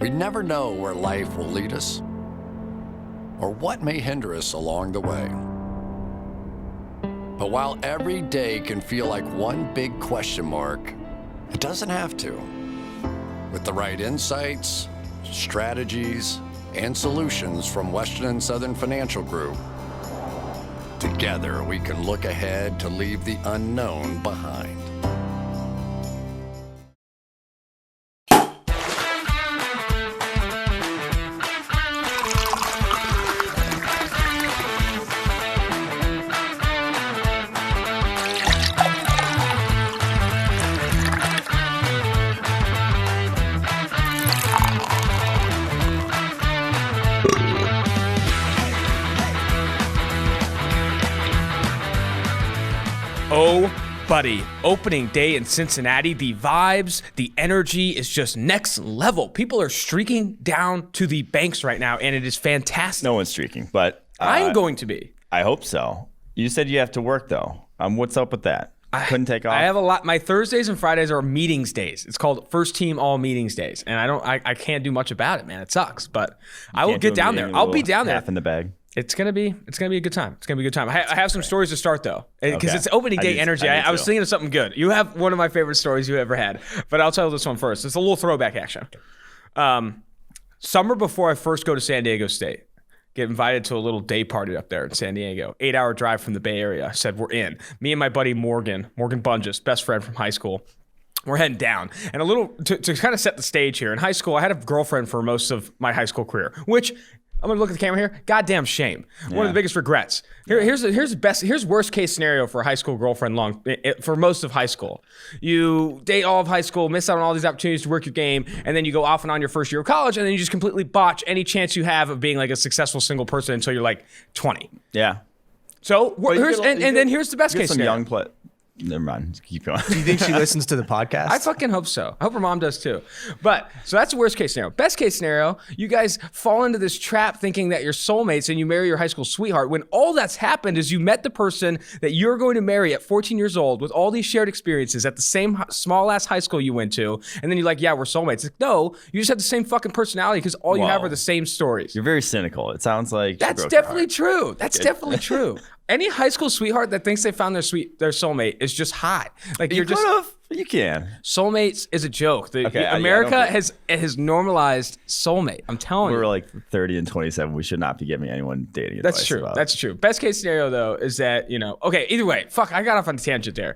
We never know where life will lead us or what may hinder us along the way. But while every day can feel like one big question mark, it doesn't have to. With the right insights, strategies, and solutions from Western and Southern Financial Group, together we can look ahead to leave the unknown behind. Oh, buddy, opening day in Cincinnati, the vibes, the energy is just next level. People are streaking down to the banks right now, and it is fantastic. No one's streaking, but I'm going to be. I hope so. You said you have to work, though. What's up with that? Couldn't take off? I have a lot. My Thursdays and Fridays are meetings days. It's called First Team All Meetings Days, and I can't do much about it, man. It sucks, but I will get down there. I'll be down there. Half in the bag. It's gonna be a good time. It's gonna be a good time. I have some stories to start though, because it's opening day energy. I was thinking of something good. You have one of my favorite stories you ever had, but I'll tell this one first. It's a little throwback action. Summer before I first go to San Diego State, get invited to a little day party up there in San Diego. 8-hour drive from the Bay Area. I said we're in. Me and my buddy Morgan Bunges, best friend from high school. We're heading down. And a little to kind of set the stage here. In high school, I had a girlfriend for most of my high school career, which I'm gonna look at the camera here. Goddamn shame. Yeah. One of the biggest regrets. Here's worst case scenario for a high school girlfriend for most of high school. You date all of high school, miss out on all these opportunities to work your game, and then you go off and on your first year of college, and then you just completely botch any chance you have of being like a successful single person until you're like 20. Yeah. So then here's the best case scenario. Young play. Never mind. Just keep going. Do you think she listens to the podcast? I fucking hope so. I hope her mom does too. But so that's the worst case scenario. Best case scenario, you guys fall into this trap thinking that you're soulmates and you marry your high school sweetheart when all that's happened is you met the person that you're going to marry at 14 years old with all these shared experiences at the same small ass high school you went to. And then you're like, yeah, we're soulmates. Like, no, you just have the same fucking personality because all you have are the same stories. You're very cynical. It sounds like that's definitely true. That's definitely true. Any high school sweetheart that thinks they found their soulmate is just hot. Like you can. Soulmates is a joke. America has normalized soulmate. I'm telling you. We're like 30 and 27. We should not be giving anyone dating advice. That's true. That's true. Best case scenario though is that okay. Either way, fuck. I got off on a tangent there.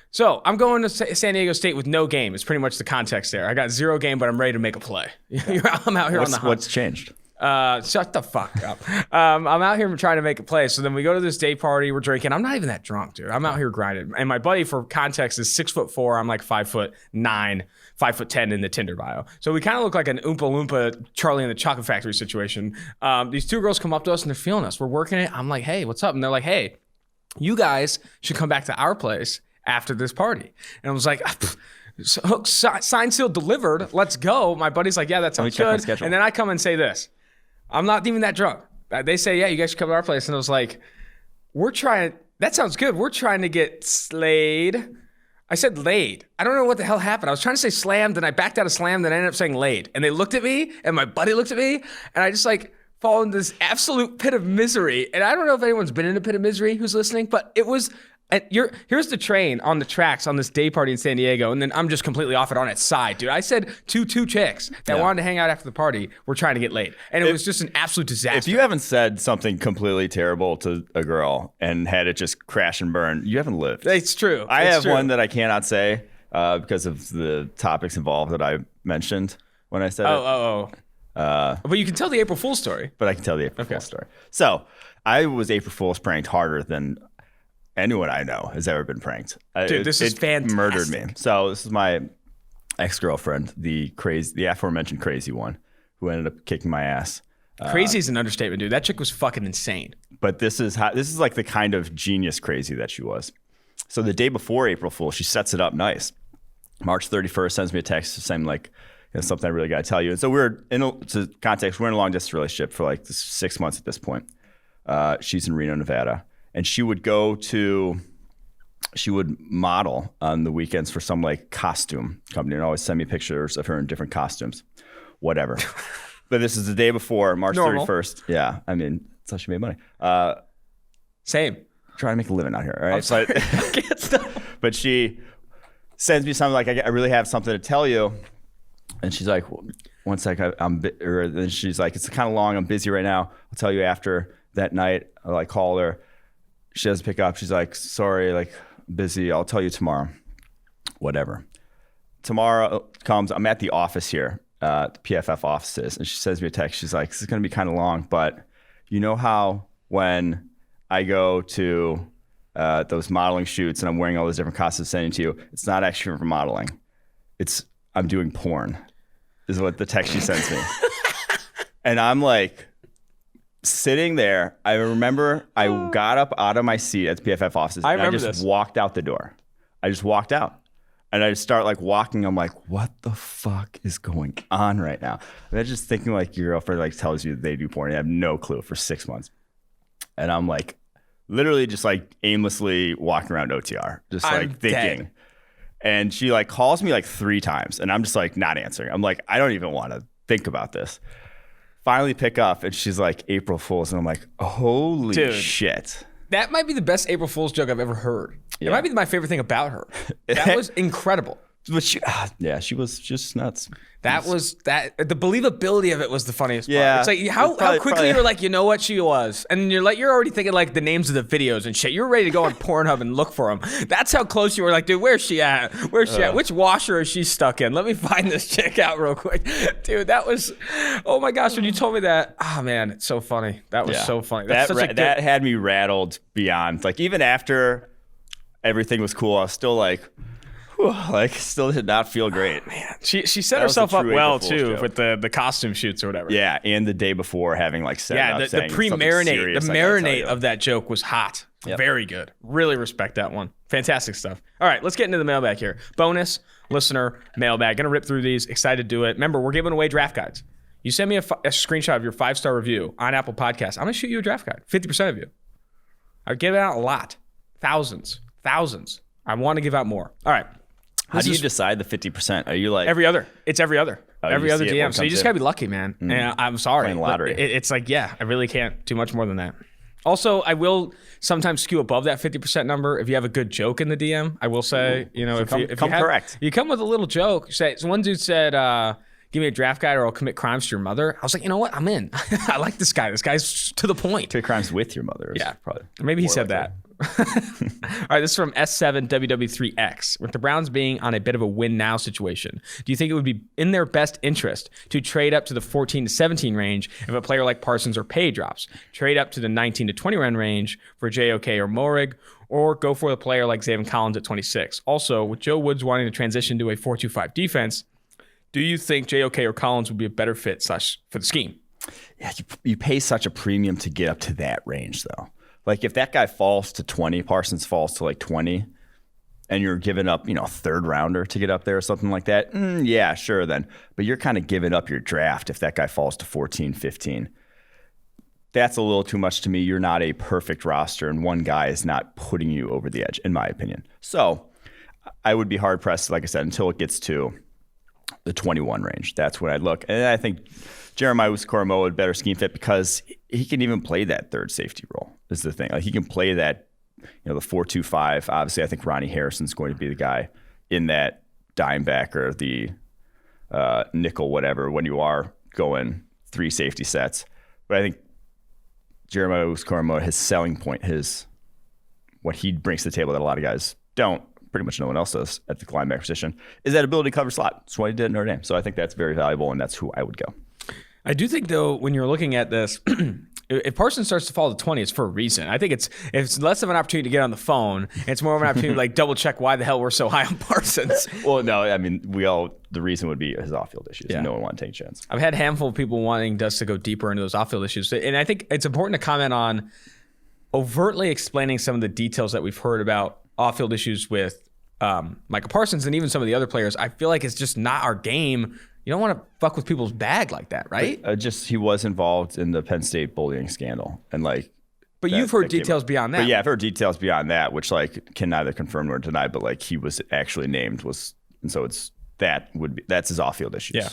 So I'm going to San Diego State with no game. It's pretty much the context there. I got 0 game, but I'm ready to make a play. I'm out here on the hunt. What's changed? Shut the fuck up. I'm out here trying to make a play. So then we go to this day party. We're drinking. I'm not even that drunk, dude. I'm out here grinding. And my buddy, for context, is 6'4". I'm like 5'9", 5'10" in the Tinder bio. So we kind of look like an Oompa Loompa Charlie and the Chocolate Factory situation. These 2 girls come up to us and they're feeling us. We're working it. I'm like, hey, what's up? And they're like, hey, you guys should come back to our place after this party. And I was like, signed, sealed, delivered. Let's go. My buddy's like, yeah, that sounds good. And then I come and say this. I'm not even that drunk. They say, yeah, you guys should come to our place. And I was like, that sounds good. We're trying to get slayed. I said laid. I don't know what the hell happened. I was trying to say slammed, and I backed out of slammed, and I ended up saying laid. And they looked at me, and my buddy looked at me, and I just like fall into this absolute pit of misery. And I don't know if anyone's been in a pit of misery who's listening, but it was... And here's the train on the tracks on this day party in San Diego, and then I'm just completely off it on its side, dude. I said two chicks that wanted to hang out after the party were trying to get laid, and it was just an absolute disaster. If you haven't said something completely terrible to a girl and had it just crash and burn, you haven't lived. It's true. I have one that I cannot say because of the topics involved that I mentioned when I said it. But you can tell the April Fool's story. But I can tell the April Fool's story. So I was April Fool's pranked harder than anyone I know has ever been pranked. Dude, this is fantastic. It murdered me. So this is my ex-girlfriend, the aforementioned crazy one, who ended up kicking my ass. Crazy is an understatement, dude. That chick was fucking insane. But this is like the kind of genius crazy that she was. So the day before April Fool, she sets it up nice. March 31st, sends me a text saying like, something I really got to tell you. And so we're in a long distance relationship for like 6 months at this point. She's in Reno, Nevada. And she would model on the weekends for some like costume company and always send me pictures of her in different costumes. whatever. But this is the day before, March Normal. 31st. Yeah, I mean, that's how she made money. Same. Trying to make a living out here, all right? I'm sorry. I can't stop. But she sends me something like, I really have something to tell you. And she's like, one sec, then she's like, it's kind of long. I'm busy right now. I'll tell you after that night. I'll like call her. She doesn't pick up. She's like, sorry, like busy. I'll tell you tomorrow. Whatever. Tomorrow comes. I'm at the office here, the PFF offices. And she sends me a text. She's like, this is going to be kind of long, but you know how when I go to those modeling shoots and I'm wearing all those different costumes sending to you, it's not actually for modeling. I'm doing porn, is what the text she sends me. And I'm like sitting there. I remember I got up out of my seat at the PFF offices. I and remember I just this. walked out the door. I just walked out. And I just start like walking. I'm like, what the fuck is going on right now? And I'm just thinking like your girlfriend like tells you they do porn. You have no clue for 6 months. And I'm like literally just like aimlessly walking around OTR, just I'm like thinking. dead. And she like calls me like 3 times and I'm just like not answering. I'm like, I don't even want to think about this. Finally pick up and she's like, April Fool's. And I'm like, holy Dude. shit. That might be the best April Fool's joke I've ever heard. Yeah. It might be my favorite thing about her. That was incredible. But she was just nuts. The believability of it was the funniest part. Yeah. It's like how quickly you're like, you know what she was. And you're already thinking like the names of the videos and shit. You're ready to go on Pornhub and look for them. That's how close you were. Like, dude, where's she at? Where's she at? Which washer is she stuck in? Let me find this chick out real quick. Dude, that was, oh my gosh, when you told me that, man, it's so funny. That was so funny. That's such a good, that had me rattled beyond. Like even after everything was cool, I was still like, whew, like still did not feel great. man, she set That was herself a up true well April Fool's too joke. with the costume shoots or whatever. Yeah, and the day before having like set up the saying something pre-marinate, serious, the I gotta tell marinate you. of that joke was hot. Yep. Very good. Really respect that one. Fantastic stuff. All right, let's get into the mailbag here. Bonus listener mailbag. Gonna rip through these. Excited to do it. Remember, we're giving away draft guides. You send me a screenshot of your 5-star review on Apple Podcasts. I'm gonna shoot you a draft guide. 50% of you. I give it out a lot. Thousands. I want to give out more. All right. How do you decide the 50%? Are you like Every other. It's every other. Every you other see it DM. when it So you comes just in. got to be lucky, man. And I'm sorry. Playing lottery. but it's like, yeah, I really can't do much more than that. Also, I will sometimes skew above that 50% number if you have a good joke in the DM. I will say, if come you have, correct. You come with a little joke. So one dude said, give me a draft guide or I'll commit crimes to your mother. I was like, you know what? I'm in. I like this guy. This guy's to the point. commit crimes with your mother? Yeah, probably. Maybe he more said likely. that. All right, this is from S7WW3X. With the Browns being on a bit of a win now situation, do you think it would be in their best interest to trade up to the 14 to 17 range if a player like Parsons or Pay drops? Trade up to the 19 to 20 run range for JOK or Morig, or go for a player like Zayvon Collins at 26? Also, with Joe Woods wanting to transition to a 4-2-5 defense, do you think JOK or Collins would be a better fit for the scheme? Yeah, you pay such a premium to get up to that range, though. Like if that guy falls to 20, Parsons falls to like 20, and you're giving up, a third rounder to get up there or something like that, yeah, sure then. But you're kind of giving up your draft if that guy falls to 14, 15. That's a little too much to me. You're not a perfect roster, and one guy is not putting you over the edge, in my opinion. So I would be hard-pressed, like I said, until it gets to the 21 range. That's where I'd look. And I think Jeremiah Owusu-Koramoah would better scheme fit because he can even play that third safety role, is the thing. Like he can play that, the 4-2-5. Obviously, I think Ronnie Harrison's going to be the guy in that dime back or the nickel, whatever, when you are going 3 safety sets. But I think Jeremiah Owusu-Koramoah, his selling point, what he brings to the table that a lot of guys don't, pretty much no one else does at the linebacker position, is that ability to cover slot. That's what he did at Notre Dame. So I think that's very valuable, and that's who I would go. I do think, though, when you're looking at this, if Parsons starts to fall to 20, it's for a reason. I think it's less of an opportunity to get on the phone. It's more of an opportunity to like double check why the hell we're so high on Parsons. Well, no, I mean, the reason would be his off-field issues. Yeah. No one wanted to take a chance. I've had a handful of people wanting us to go deeper into those off-field issues. And I think it's important to comment on overtly explaining some of the details that we've heard about off-field issues with Micah Parsons and even some of the other players. I feel like it's just not our game. You don't want to fuck with people's bag like that, right? He was involved in the Penn State bullying scandal, and but you've heard details beyond that. But yeah, I've heard details beyond that, which can neither confirm nor deny. But he was actually named and so that's his off-field issues. Yeah.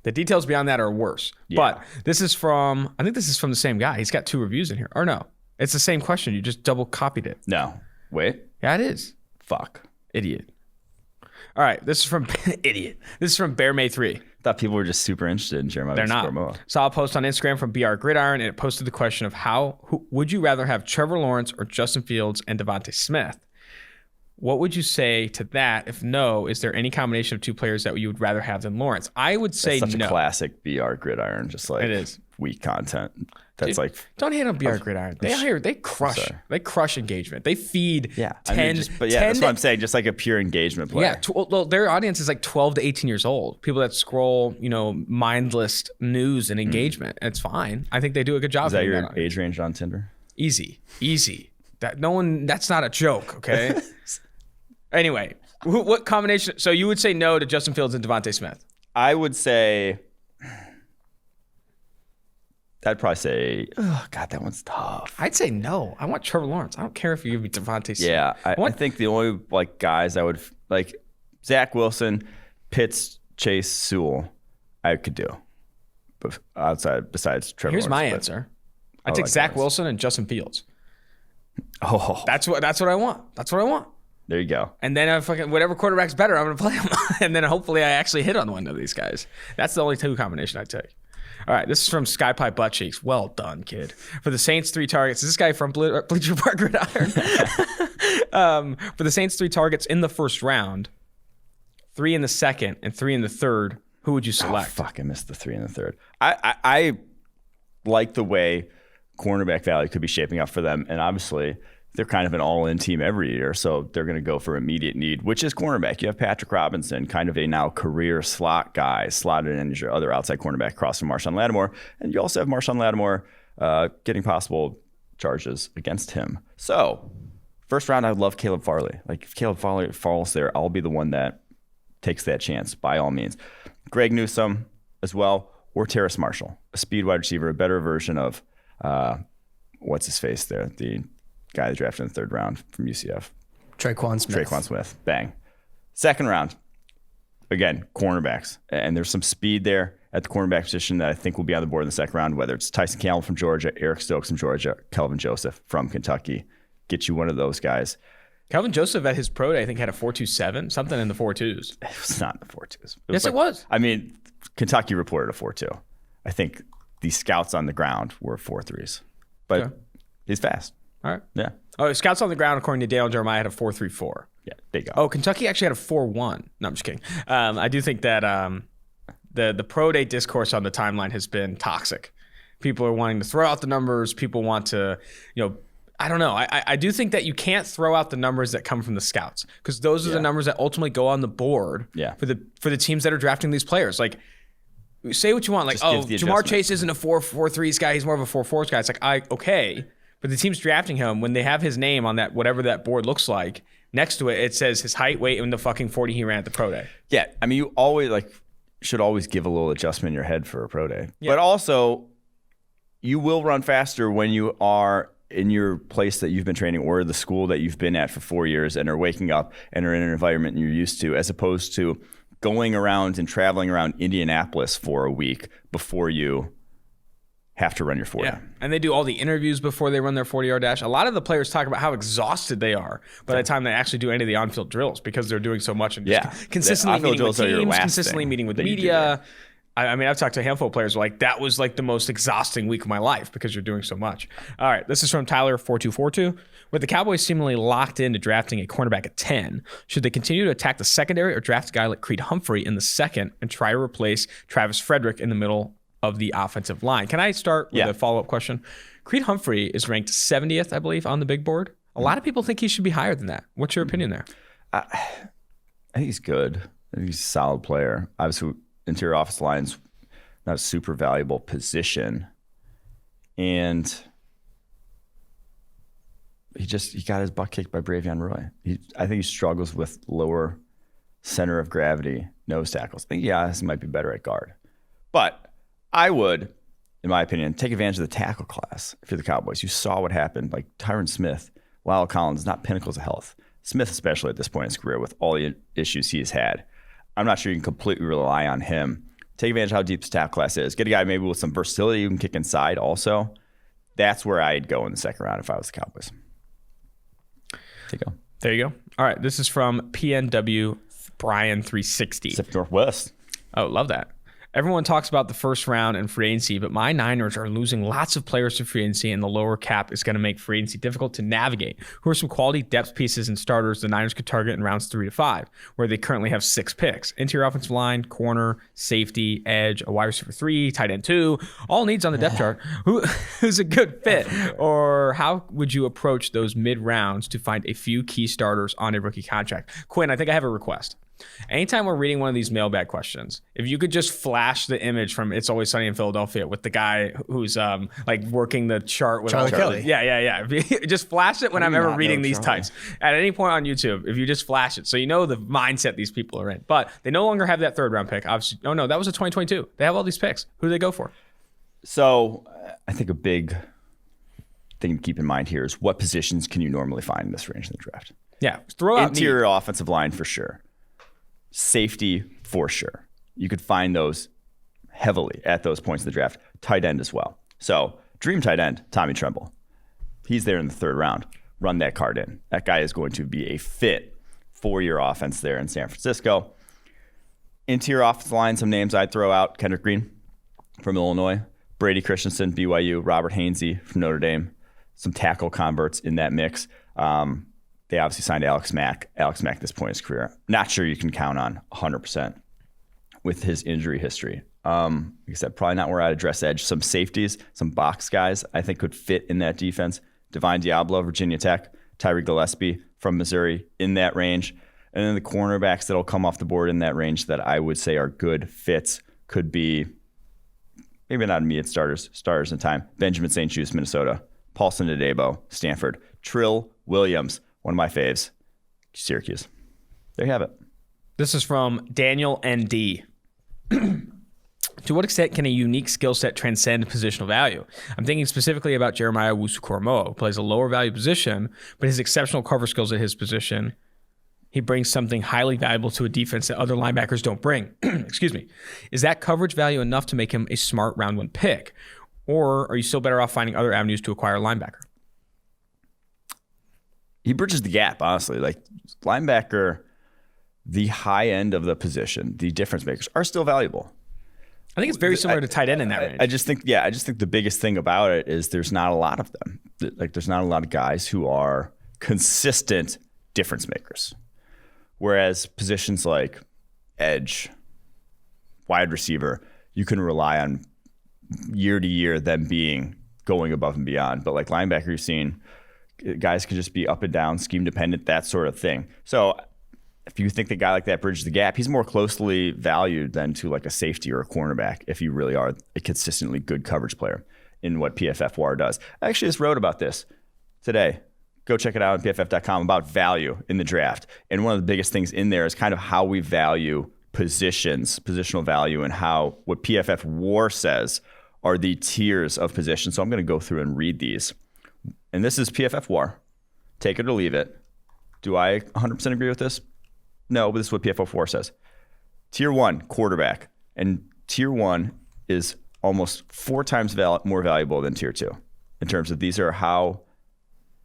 The details beyond that are worse. Yeah. But this is from, I think this is from the same guy. He's got 2 reviews in here. Or no, it's the same question. You just double copied it. No. Wait. Yeah, it is. Fuck. Idiot. All right, this is from Idiot. This is from Bear May 3. Thought people were just super interested in Jeremiah. They're not. Saw a post on Instagram from BR Gridiron, and it posted the question of who would you rather have, Trevor Lawrence or Justin Fields and Devontae Smith? What would you say to that? If no, is there any combination of 2 players that you would rather have than Lawrence? I would say That's such no. a classic BR Gridiron, just like It is. weak content. That's like Don't hate on BR Gridiron. They crush engagement. They feed 10. that's what I'm saying. Just like a pure engagement player. Yeah, well, their audience is like 12 to 18 years old. People that scroll, mindless news and engagement. It's fine. I think they do a good job. Is that your age range on Tinder? Easy. That's not a joke, okay? Anyway, what combination? So you would say no to Justin Fields and Devontae Smith? I would say, I'd probably say, oh, God, that one's tough. I'd say no. I want Trevor Lawrence. I don't care if you give me Devontae Smith. Yeah, I think the only guys I would like, Zach Wilson, Pitts, Chase, Sewell, I could do. But besides Trevor Here's Lawrence. my answer. I take Zach Wilson and Justin Fields. Oh, That's what I want. That's what I want. There you go. And then whatever quarterback's better, I'm going to play him. And then hopefully I actually hit on one of these guys. That's the only 2 combination I take. All right, this is from Skypipe Butt Cheeks. Well done, kid. For the Saints, 3 targets. Is this guy from Bleacher Park Gridiron? For the Saints, 3 targets in the first round, 3 in the second, and 3 in the third. Who would you select? Oh, fuck, I missed the 3 in the third. I like the way cornerback value could be shaping up for them. And obviously, they're kind of an all-in team every year, so they're going to go for immediate need, which is cornerback. You have Patrick Robinson, kind of a now career slot guy, slotted in as your other outside cornerback across from Marshawn Lattimore. And you also have Marshawn Lattimore getting possible charges against him. So, first round, I would love Caleb Farley. Like, if Caleb Farley falls there, I'll be the one that takes that chance, by all means. Greg Newsome as well, or Terrace Marshall, a speed wide receiver, a better version of, what's his face there, the guy that drafted in the 3rd round from UCF. Traquan Smith. Bang. Second round, again, cornerbacks. And there's some speed there at the cornerback position that I think will be on the board in the 2nd round, whether it's Tyson Campbell from Georgia, Eric Stokes from Georgia, Kelvin Joseph from Kentucky. Get you one of those guys. Kelvin Joseph at his pro day, I think, had a 4.27, something in the 4.2s. It was not in the 4.2s. Yes, it was. I mean, Kentucky reported a 4.2. I think the scouts on the ground were 4.3s. But he's fast. All right. Yeah. Oh, scouts on the ground, according to Dale and Jeremiah, had a 4.34. Yeah, there you go. Oh, Kentucky actually had a 4.1. No, I'm just kidding. I do think that the pro day discourse on the timeline has been toxic. People are wanting to throw out the numbers. People want to, I don't know. I do think that you can't throw out the numbers that come from the scouts, because those are the numbers that ultimately go on the board for the teams that are drafting these players. Like, say what you want. Like, Jamar Chase isn't a 4.43s guy. He's more of a 4.4s guy. It's like, okay. But the team's drafting him, when they have his name on that, whatever that board looks like, next to it, it says his height, weight, and the fucking 40 he ran at the pro day. Yeah. I mean, you always should always give a little adjustment in your head for a pro day. Yeah. But also, you will run faster when you are in your place that you've been training, or the school that you've been at for 4 years and are waking up and are in an environment you're used to, as opposed to going around and traveling around Indianapolis for a week before you have to run your 40. Yeah, and they do all the interviews before they run their 40-yard dash. A lot of the players talk about how exhausted they are by the time they actually do any of the on-field drills, because they're doing so much and just consistently meeting with teams, consistently meeting with media. I mean, I've talked to a handful of players who are like, that was like the most exhausting week of my life because you're doing so much. All right, this is from Tyler4242. With the Cowboys seemingly locked into drafting a cornerback at 10, should they continue to attack the secondary or draft a guy like Creed Humphrey in the 2nd and try to replace Travis Frederick in the middle of the offensive line? Can I start with a follow-up question? Creed Humphrey is ranked 70th, I believe, on the big board. A lot of people think he should be higher than that. What's your opinion there? I think he's good. I think he's a solid player. Obviously, interior offensive line's not a super valuable position. And he got his butt kicked by Bravion Roy. I think he struggles with lower center of gravity nose tackles. I think, he might be better at guard. But I would, in my opinion, take advantage of the tackle class if you're the Cowboys. You saw what happened. Like Tyron Smith, Lyle Collins, not pinnacles of health. Smith, especially at this point in his career, with all the issues he has had. I'm not sure you can completely rely on him Take advantage of how deep the tackle class is. Get a guy maybe with some versatility who can kick inside also. That's where I'd go in the second round if I was the Cowboys. There you go. All right. This is from PNW Brian 360. Pacific Northwest. Oh, love that. Everyone talks about the first round and free agency, but my Niners are losing lots of players to free agency, and the lower cap is going to make free agency difficult to navigate. Who are some quality depth pieces and starters the Niners could target in rounds 3 to 5, where they currently have 6 picks? Interior offensive line, corner, safety, edge, a wide receiver 3, tight end 2, all needs on the depth chart. Who's a good fit? Or how would you approach those mid rounds to find a few key starters on a rookie contract? Quinn, I think I have a request. Anytime we're reading one of these mailbag questions, if you could just flash the image from It's Always Sunny in Philadelphia with the guy who's like working the chart with Charlie Kelly. Yeah. Just flash it when I'm ever reading these types. At any point on YouTube, if you just flash it, so you know the mindset these people are in. But they no longer have that 3rd round pick. Obviously, no, that was a 2022. They have all these picks. Who do they go for? So I think a big thing to keep in mind here is what positions can you normally find in this range in the draft? Yeah, throw out interior offensive line for sure. Safety for sure. You could find those heavily at those points in the draft. Tight end as well. So dream tight end, Tommy Tremble. He's there in the 3rd round. Run that card in. That guy is going to be a fit for your offense there in San Francisco. Interior offensive line, some names I'd throw out. Kendrick Green from Illinois. Brady Christensen, BYU. Robert Hainsey from Notre Dame. Some tackle converts in that mix. They obviously signed Alex Mack. Alex Mack at this point in his career, not sure you can count on 100% with his injury history. Like I said, probably not where I'd address edge. Some safeties, some box guys I think could fit in that defense. Divine Diablo, Virginia Tech. Tyree Gillespie from Missouri in that range. And then the cornerbacks that'll come off the board in that range that I would say are good fits could be maybe not immediate starters in time. Benjamin St. Juste, Minnesota. Paulson Adebo, Stanford. Trill Williams, one of my faves, Syracuse. There you have it. This is from Daniel ND. To what extent can a unique skill set transcend positional value? I'm thinking specifically about Jeremiah Owusu-Koramoah, who plays a lower value position, but his exceptional cover skills at his position, he brings something highly valuable to a defense that other linebackers don't bring. Excuse me. Is that coverage value enough to make him a smart round 1 pick? Or are you still better off finding other avenues to acquire a linebacker? He bridges the gap, honestly. Like linebacker, the high end of the position, the difference makers are still valuable. I think it's very similar to tight end in that range. I just think the biggest thing about it is there's not a lot of them. Like there's not a lot of guys who are consistent difference makers. Whereas positions like edge, wide receiver, you can rely on year to year them going above and beyond. But like linebacker, you're seeing guys can just be up and down, scheme dependent, that sort of thing. So if you think the guy like that bridges the gap, he's more closely valued than to like a safety or a cornerback if you really are a consistently good coverage player in what PFF WAR does. I actually just wrote about this today. Go check it out on PFF.com about value in the draft. And one of the biggest things in there is kind of how we value positions, positional value, and how what PFF WAR says are the tiers of position. So I'm going to go through and read these. And this is PFF WAR. Take it or leave it. Do I 100% agree with this? No, but this is what PFF WAR says. Tier 1, quarterback. And Tier 1 is almost 4 times more valuable than Tier 2 in terms of these are how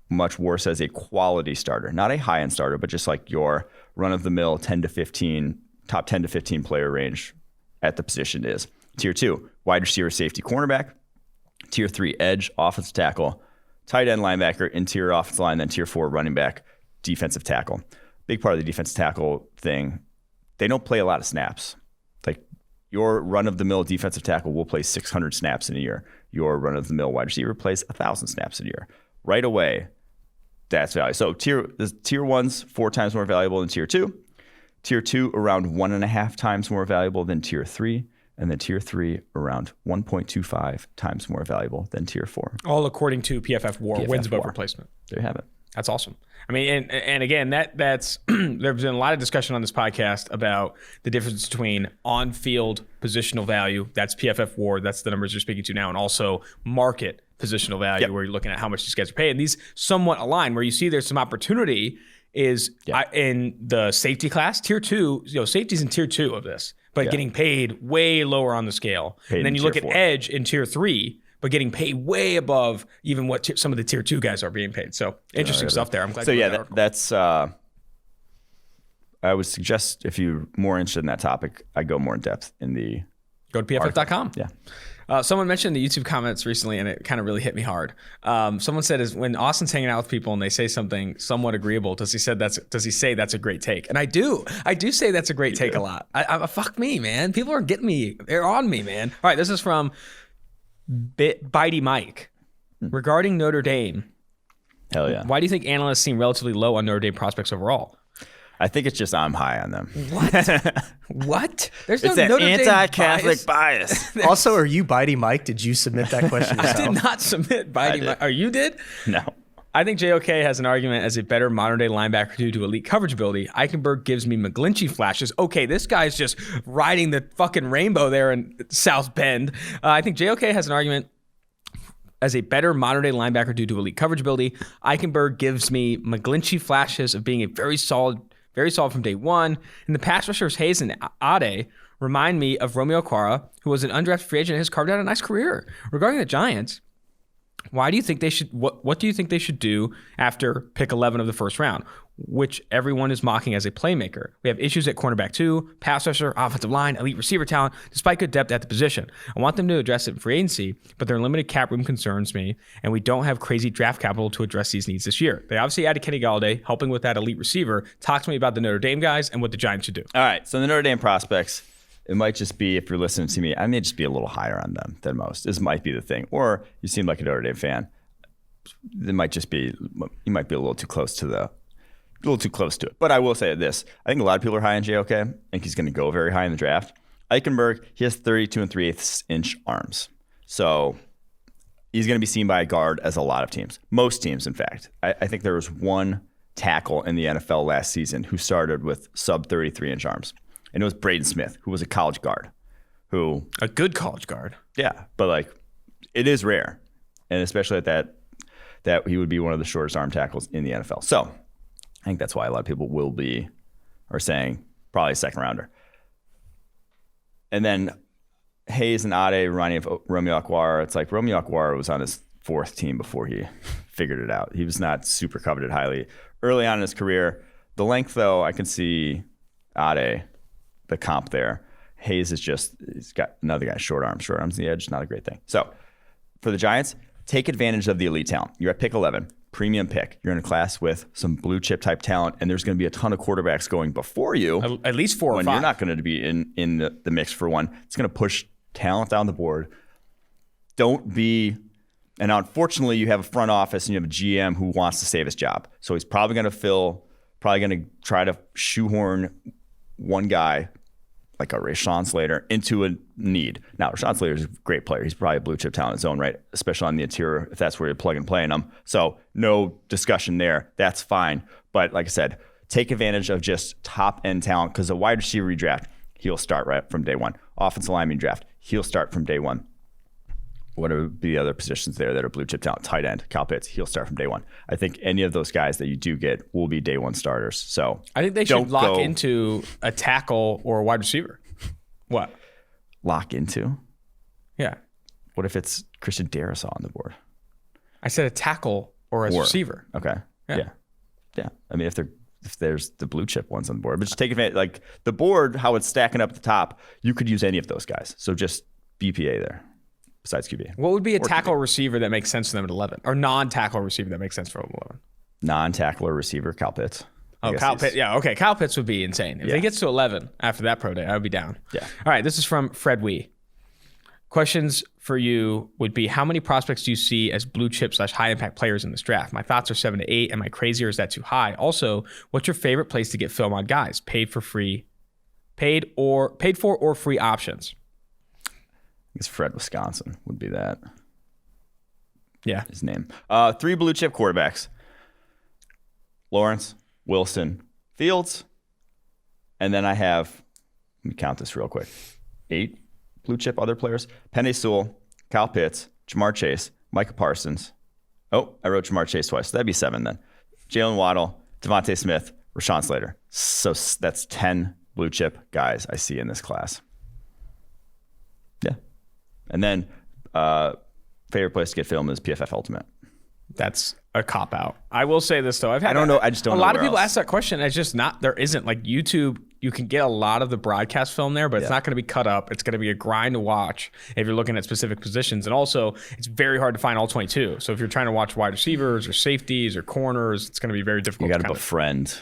much WAR says a quality starter. Not a high-end starter, but just like your run-of-the-mill 10 to 15, top 10 to 15 player range at the position is. Tier 2, wide receiver, safety, cornerback. Tier 3, edge, offensive tackle. Tight end, linebacker, interior offensive line, then Tier 4, running back, defensive tackle. Big part of the defensive tackle thing, they don't play a lot of snaps. Like your run-of-the-mill defensive tackle will play 600 snaps in a year. Your run-of-the-mill wide receiver plays 1,000 snaps in a year. Right away, that's value. So tier 1's 4 times more valuable than Tier 2. Tier 2 around 1.5 times more valuable than Tier 3. And then Tier 3 around 1.25 times more valuable than Tier 4. All according to PFF WAR, wins above replacement. There you have it. That's awesome. I mean, and again, that's there's been a lot of discussion on this podcast about the difference between on-field positional value, that's PFF WAR, that's the numbers you're speaking to now, and also market positional value, where you're looking at how much these guys are paid. And these somewhat align, where you see there's some opportunity is in the safety class, tier 2, safety's in tier 2 of this, but getting paid way lower on the scale. And then you look at 4. edge in tier 3, but getting paid way above even what some of the tier 2 guys are being paid. So interesting stuff there. I'm glad. So that's. I would suggest if you're more interested in that topic, I go more in depth in the. Go to pff.com. Yeah. Someone mentioned the YouTube comments recently, and it kind of really hit me hard. Someone said, "Is when Austin's hanging out with people and they say something somewhat agreeable, does he say that's a great take?" And I do say that's a great take a lot. Fuck me, man. People are getting me. They're on me, man. All right, this is from Bitey Mike regarding Notre Dame. Hell yeah. Why do you think analysts seem relatively low on Notre Dame prospects overall? I think it's just I'm high on them. What? There's no it's an Notre Dame anti-Catholic bias. Also, are you Bitey Mike? Did you submit that question yourself? I did not submit Bitey Mike. Oh, you did? No. I think JOK has an argument as a better modern-day linebacker due to elite coverage ability. Eichenberg gives me McGlinchey flashes. Okay, this guy's just riding the fucking rainbow there in South Bend. I think JOK has an argument as a better modern-day linebacker due to elite coverage ability. Eichenberg gives me McGlinchey flashes of being a very solid from day one. And the pass rushers Hayes and Ade remind me of Romeo Okwara, who was an undrafted free agent and has carved out a nice career. Regarding the Giants, why do you think they should? What do you think they should do after pick 11 of the first round, which everyone is mocking as a playmaker? We have issues at cornerback 2, pass rusher, offensive line, elite receiver talent, despite good depth at the position. I want them to address it in free agency, but their limited cap room concerns me, and we don't have crazy draft capital to address these needs this year. They obviously added Kenny Galladay, helping with that elite receiver. Talk to me about the Notre Dame guys and what the Giants should do. All right, so the Notre Dame prospects, it might just be, if you're listening to me, I may just be a little higher on them than most. This might be the thing. Or you seem like a Notre Dame fan. It might just be, you might be a little too close to it. But I will say this. I think a lot of people are high on JOK. I think he's going to go very high in the draft. Eichenberg, he has 32 3/8 inch arms. So he's going to be seen by a guard as a lot of teams. Most teams, in fact. I think there was one tackle in the NFL last season who started with sub 33 inch arms. And it was Braden Smith, who was a college guard. A good college guard. Yeah, but it is rare. And especially at that he would be one of the shortest arm tackles in the NFL. So I think that's why a lot of people are saying probably a second rounder. And then Hayes and Ade reminding of Romeo Okwara. It's like Romeo Okwara was on his 4th team before he figured it out. He was not super coveted highly early on in his career. The length, though, I can see Ade, the comp there. Hayes he's got another guy, short arms on the edge, not a great thing. So for the Giants, take advantage of the elite talent. You're at pick 11, premium pick. You're in a class with some blue chip type talent, and there's going to be a ton of quarterbacks going before you. At least 4 or 5. When you're not going to be in the mix for one. It's going to push talent down the board. And unfortunately, you have a front office and you have a GM who wants to save his job. So he's probably going to try to shoehorn one guy, like a Rashawn Slater, into a need. Now, Rashawn Slater is a great player. He's probably a blue chip talent in his own right, especially on the interior, if that's where you're plug and playing him. So no discussion there. That's fine. But like I said, take advantage of just top-end talent, because a wide receiver redraft, he'll start right from day one. Offensive lineman draft, he'll start from day one. What would be the other positions there that are blue chip talent? Tight end, Kyle Pitts, he'll start from day one. I think any of those guys that you do get will be day one starters. So I think they should lock into a tackle or a wide receiver. What? Lock into? Yeah. What if it's Christian Darrisaw on the board? I said a tackle or a receiver. Okay. Yeah. I mean, if there's the blue chip ones on the board, but just take advantage. Like the board, how it's stacking up at the top, you could use any of those guys. So just BPA there. Besides QB. What would be a tackle receiver that makes sense for them at 11? Or non-tackle receiver that makes sense for them at 11? Non-tackler receiver, Kyle Pitts. Oh, Kyle Pitts. Yeah, okay. Kyle Pitts would be insane. If he gets to 11 after that pro day, I would be down. Yeah. All right, this is from Fred Wee. Questions for you would be, how many prospects do you see as blue chip / high impact players in this draft? My thoughts are 7 to 8. Am I crazy or is that too high? Also, what's your favorite place to get film on guys? Paid for or free options? I guess Fred Wisconsin would be that. Yeah. His name. 3 blue chip quarterbacks. Lawrence, Wilson, Fields. And then I have, let me count this real quick. 8 blue chip other players. Penei Sewell, Kyle Pitts, Jamar Chase, Micah Parsons. Oh, I wrote Jamar Chase twice. So that'd be 7 then. Jalen Waddle, Devontae Smith, Rashawn Slater. So that's 10 blue chip guys I see in this class. Yeah. And then favorite place to get film is PFF Ultimate. That's a cop out. I will say this though. I don't know. I just don't know. A lot of where people else. ask that question. It's just not, there isn't like YouTube. You can get a lot of the broadcast film there, but it's not going to be cut up. It's going to be a grind to watch if you're looking at specific positions. And also it's very hard to find all 22. So if you're trying to watch wide receivers or safeties or corners, it's going to be very difficult. You got to befriend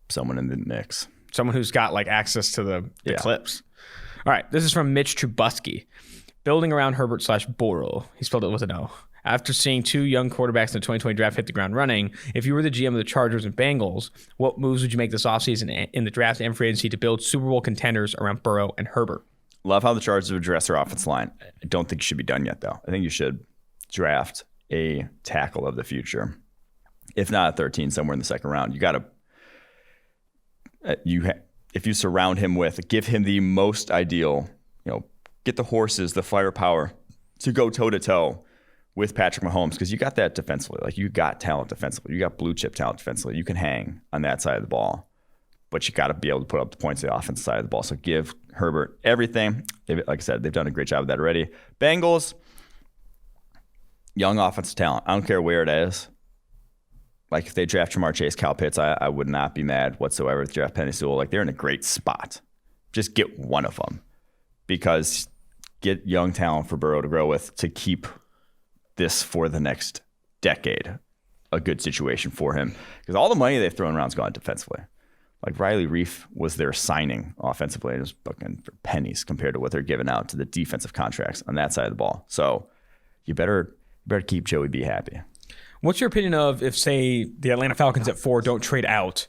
someone in the mix. Someone who's got like access to the clips. All right. This is from Mitch Trubisky. Building around Herbert / Burrow. He spelled it with an O. After seeing two young quarterbacks in the 2020 draft hit the ground running, if you were the GM of the Chargers and Bengals, what moves would you make this offseason in the draft and free agency to build Super Bowl contenders around Burrow and Herbert? Love how the Chargers have addressed their offensive line. I don't think it should be done yet, though. I think you should draft a tackle of the future. If not at 13, somewhere in the second round. You got to, if you surround him with, give him the most ideal, get the horses, the firepower to go toe-to-toe with Patrick Mahomes, because you got that defensively. Like, you got talent defensively. You got blue chip talent defensively. You can hang on that side of the ball, but you got to be able to put up the points on the offensive side of the ball. So give Herbert everything. Like I said, they've done a great job of that already. Bengals, young offensive talent. I don't care where it is. Like, if they draft Jamar Chase, Kyle Pitts, I would not be mad whatsoever with draft Penny Sewell. Like, they're in a great spot. Just get one of them, because get young talent for Burrow to grow with to keep this for the next decade a good situation for him, because all the money they've thrown around is gone defensively. Like, Riley Reif was their signing offensively, and it was fucking for pennies compared to what they're giving out to the defensive contracts on that side of the ball. So you better keep Joey B happy. What's your opinion of if, say, the Atlanta Falcons at 4 don't trade out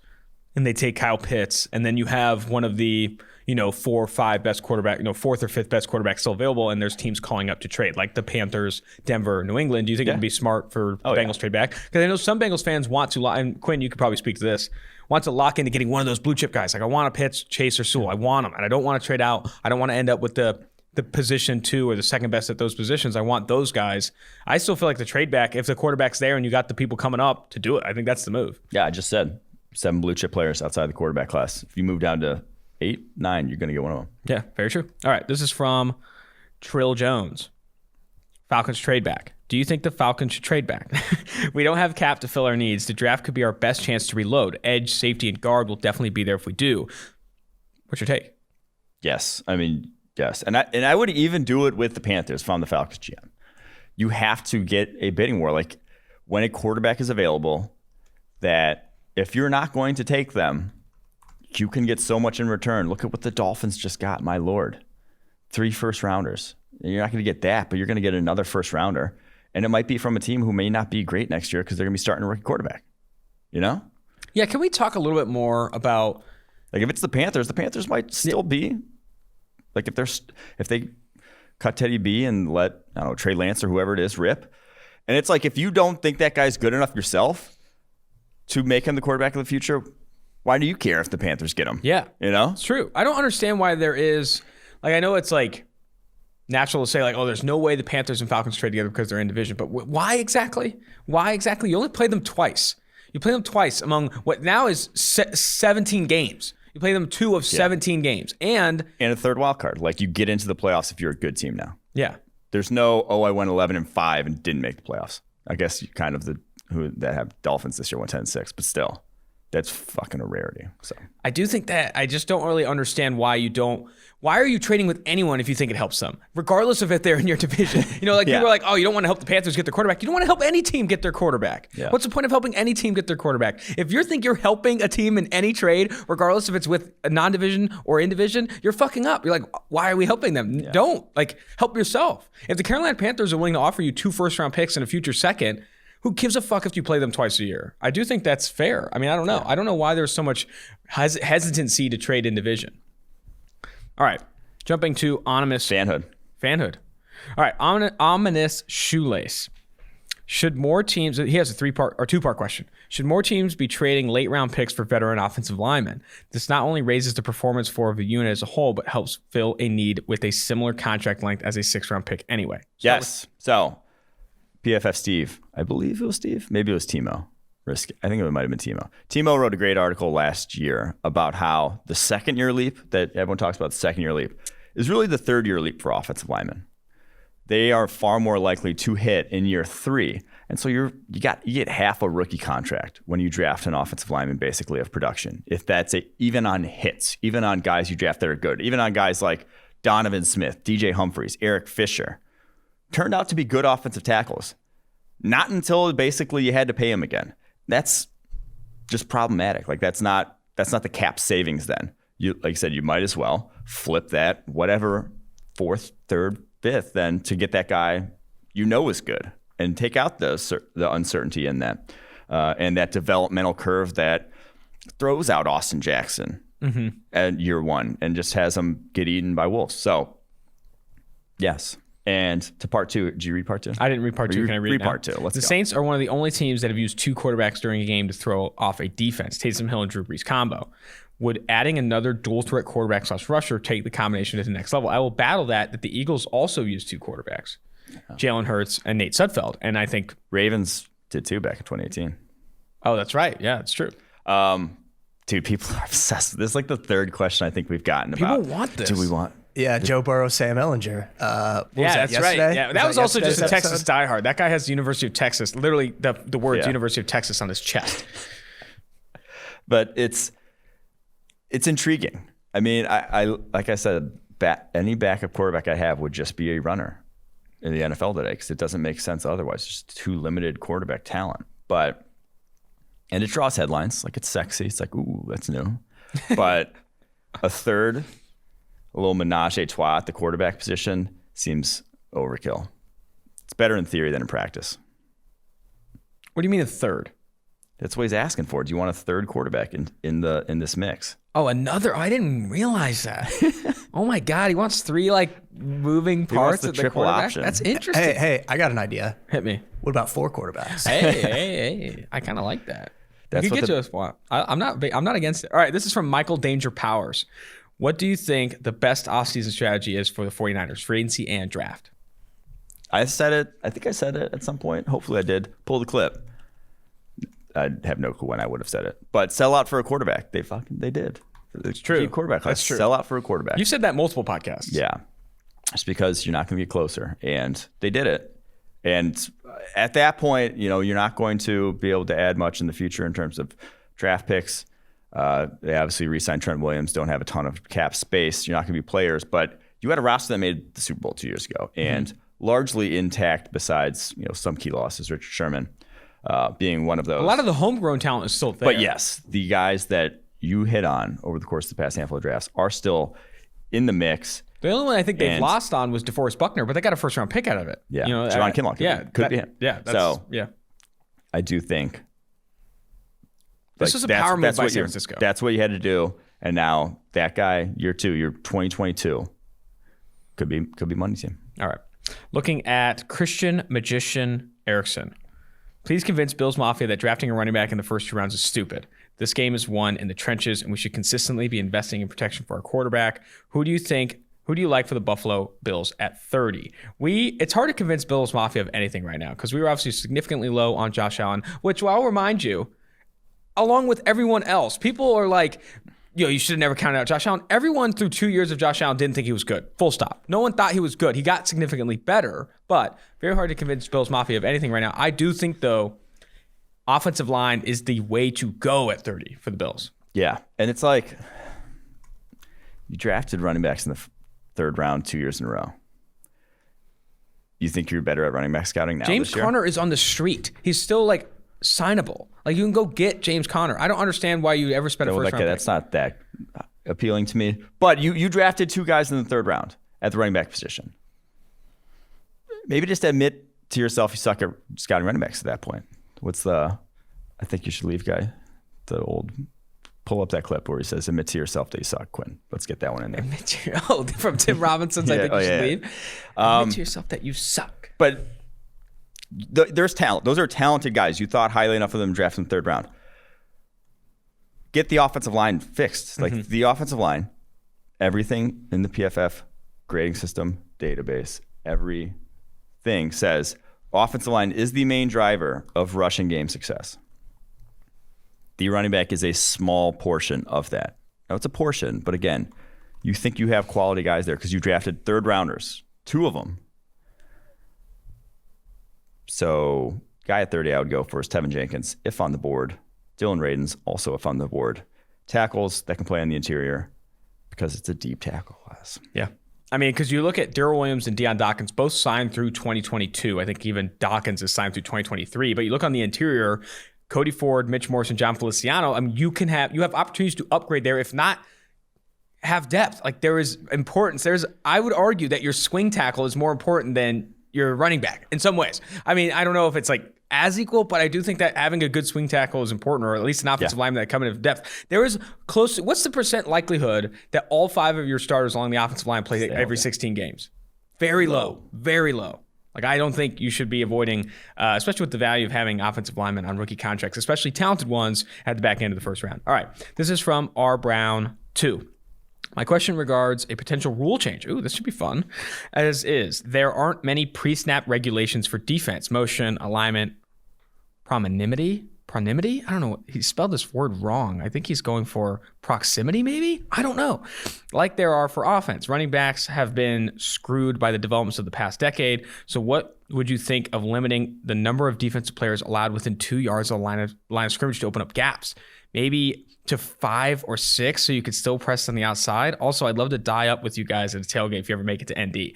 and they take Kyle Pitts, and then you have one of the 4 or 5 best quarterback, 4th or 5th best quarterback still available, and there's teams calling up to trade, like the Panthers, Denver, New England? Do you think it would be smart for Bengals trade back? Because I know some Bengals fans want to, and Quinn, you could probably speak to this, want to lock into getting one of those blue chip guys. Like, I want a Pitts, Chase, or Sewell. I want them, and I don't want to trade out. I don't want to end up with the position 2 or the second best at those positions. I want those guys. I still feel like the trade back, if the quarterback's there and you got the people coming up to do it, I think that's the move. Yeah, I just said 7 blue chip players outside the quarterback class. If you move down to 8, 9, you're going to get one of them. Yeah, very true. All right, this is from Trill Jones. Falcons trade back. Do you think the Falcons should trade back? We don't have cap to fill our needs. The draft could be our best chance to reload. Edge, safety, and guard will definitely be there if we do. What's your take? Yes. I mean, yes. And I would even do it with the Panthers if I'm the Falcons GM. You have to get a bidding war. Like, when a quarterback is available, that if you're not going to take them, you can get so much in return. Look at what the Dolphins just got, my lord. 3 first-rounders. You're not going to get that, but you're going to get another first-rounder. And it might be from a team who may not be great next year because they're going to be starting a rookie quarterback. Yeah, can we talk a little bit more about... Like, if it's the Panthers might still be... Like, if they cut Teddy B and let, I don't know, Trey Lance or whoever it is rip. And it's like, if you don't think that guy's good enough yourself to make him the quarterback of the future, why do you care if the Panthers get him? Yeah. It's true. I don't understand why there is, like, I know it's like natural to say like, oh, there's no way the Panthers and Falcons trade together because they're in division. But why exactly? Why exactly? You only play them twice. You play them twice among what now is 17 games. You play them 2 of 17 games. And a third wild card. Like, you get into the playoffs if you're a good team now. Yeah. There's no, I went 11-5 and didn't make the playoffs. I guess you kind of who that have Dolphins this year went 10-6, but still, that's fucking a rarity. So I do think that I just don't really understand why are you trading with anyone if you think it helps them, regardless of if they're in your division? People are like, oh, you don't want to help the Panthers get their quarterback. You don't want to help any team get their quarterback. Yeah. What's the point of helping any team get their quarterback? If you think you're helping a team in any trade, regardless if it's with a non-division or in division, you're fucking up. You're like, why are we helping them? Yeah. Don't. Help yourself. If the Carolina Panthers are willing to offer you 2 first-round picks and a future second, who gives a fuck if you play them twice a year? I do think that's fair. I mean, I don't know. I don't know why there's so much hesitancy to trade in division. All right. Jumping to ominous fanhood. All right. Ominous shoelace. Should more teams, he has a 2-part question. Should more teams be trading late round picks for veteran offensive linemen? This not only raises the performance for the unit as a whole, but helps fill a need with a similar contract length as a 6th-round pick anyway. Yes. So PFF Steve, I believe it was Steve. Maybe it was Timo. I think it might have been Timo. Timo wrote a great article last year about how the second-year leap that everyone talks about, the second-year leap, is really the third-year leap for offensive linemen. They are far more likely to hit in year 3. And so you get half a rookie contract when you draft an offensive lineman basically of production. If that's even on hits, even on guys you draft that are good, even on guys like Donovan Smith, DJ Humphries, Eric Fisher, turned out to be good offensive tackles. Not until basically you had to pay him again. That's just problematic. Like that's not the cap savings then. Like I said, you might as well flip that whatever 4th, 3rd, 5th then to get that guy is good and take out the uncertainty in that and that developmental curve that throws out Austin Jackson at year 1 and just has him get eaten by wolves. So yes. And to part 2, did you read part 2? I didn't read part 2. Can I read it now? Part 2. Let's The go. Saints are one of the only teams that have used 2 quarterbacks during a game to throw off a defense. Taysom Hill and Drew Brees combo. Would adding another dual threat quarterback / rusher take the combination to the next level? I will battle that the Eagles also use 2 quarterbacks, Jalen Hurts and Nate Sudfeld. And I think Ravens did too back in 2018. Oh, that's right. Yeah, it's true. Dude, people are obsessed. This is like the 3rd question I think we've gotten People about. want this. Do we want? Yeah, Joe Burrow, Sam Ellinger. That's right. Yeah, that was also just a yesterday's Texas diehard. That guy has the University of Texas, literally the words University of Texas on his chest. But it's intriguing. I mean, I like I said, any backup quarterback I have would just be a runner in the NFL today because it doesn't make sense otherwise. It's just too limited quarterback talent. And it draws headlines. Like it's sexy. It's like, ooh, that's new. But a little menage a trois at the quarterback position seems overkill. It's better in theory than in practice. What do you mean a third? That's what he's asking for. Do you want a 3rd quarterback in this mix? Oh, another. I didn't realize that. Oh my God, he wants 3 moving parts the of the triple quarterback. option. That's interesting. Hey, I got an idea. Hit me. What about 4 quarterbacks? Hey, I kind of like that. That's you what can get to a spot. I'm not against it. All right, this is from Michael Danger Powers. What do you think the best offseason strategy is for the 49ers, free agency and draft? I said it. I think I said it at some point. Hopefully I did. Pull the clip. I have no clue when I would have said it. But sell out for a quarterback. They did. It's true. Quarterback class. That's true. Sell out for a quarterback. You said that multiple podcasts. Yeah. It's because you're not going to get closer. And they did it. And at that point, you're not going to be able to add much in the future in terms of draft picks. They obviously re-signed Trent Williams, don't have a ton of cap space. You're not going to be players, but you had a roster that made the Super Bowl 2 years ago and largely intact besides, some key losses, Richard Sherman being one of those. A lot of the homegrown talent is still there. But yes, the guys that you hit on over the course of the past handful of drafts are still in the mix. The only one I think they've lost on was DeForest Buckner, but they got a 1st round pick out of it. Yeah, Javon Kinlaw could be him. Yeah, I do think this was a power move by San Francisco. That's what you had to do, and now that guy, year 2, year 2022, could be money team. All right, looking at Christian Magician Erickson. Please convince Bills Mafia that drafting a running back in the first 2 rounds is stupid. This game is won in the trenches, and we should consistently be investing in protection for our quarterback. Who do you like for the Buffalo Bills at 30? It's hard to convince Bills Mafia of anything right now because we were obviously significantly low on Josh Allen, which I'll remind you, along with everyone else, people are like, you should have never counted out Josh Allen. Everyone through 2 years of Josh Allen didn't think he was good. Full stop. No one thought he was good. He got significantly better, but very hard to convince Bills Mafia of anything right now. I do think, though, offensive line is the way to go at 30 for the Bills. Yeah, and it's like you drafted running backs in the 3rd round 2 years in a row. You think you're better at running back scouting now? James Conner is on the street. He's still signable. You can go get James Conner. I don't understand why you ever spent a 1st round pick. That's not that appealing to me. But you drafted 2 guys in the 3rd round at the running back position. Maybe just admit to yourself you suck at scouting running backs at that point. I think you should leave guy, the old, pull up that clip where he says, admit to yourself that you suck, Quinn. Let's get that one in there. From Tim Robinson's, I think you should leave. Admit to yourself that you suck. But there's talent. Those are talented guys. You thought highly enough of them draft in the 3rd round. Get the offensive line fixed. The offensive line, everything in the PFF grading system, database, everything says offensive line is the main driver of rushing game success. The running back is a small portion of that. Now, it's a portion, but again, you think you have quality guys there because you drafted third rounders, 2 of them. So, guy at 30 I would go for is Tevin Jenkins, if on the board. Dylan Radins, also if on the board. Tackles that can play on the interior because it's a deep tackle class. Yeah. I mean, because you look at Darrell Williams and Deion Dawkins, both signed through 2022. I think even Dawkins is signed through 2023. But you look on the interior, Cody Ford, Mitch Morrison, John Feliciano. I mean, you have opportunities to upgrade there, if not have depth. Like, there is importance. I would argue that your swing tackle is more important than your running back in some ways. I mean, I don't know if it's like as equal, but I do think that having a good swing tackle is important, or at least an offensive lineman that come in with depth. There is close. What's the percent likelihood that all 5 of your starters along the offensive line play every 16 games? Very low. Very low. Like, I don't think you should be avoiding, especially with the value of having offensive linemen on rookie contracts, especially talented ones at the back end of the first round. All right. This is from R. Brown 2. My question regards a potential rule change. Ooh, this should be fun. As is, there aren't many pre-snap regulations for defense, motion, alignment, proximity. I don't know. He spelled this word wrong. I think he's going for proximity, maybe? I don't know. Like there are for offense. Running backs have been screwed by the developments of the past decade. So what would you think of limiting the number of defensive players allowed within 2 yards of the line of scrimmage to open up gaps? Maybe to 5 or 6 so you could still press on the outside. Also, I'd love to die up with you guys at a tailgate if you ever make it to ND.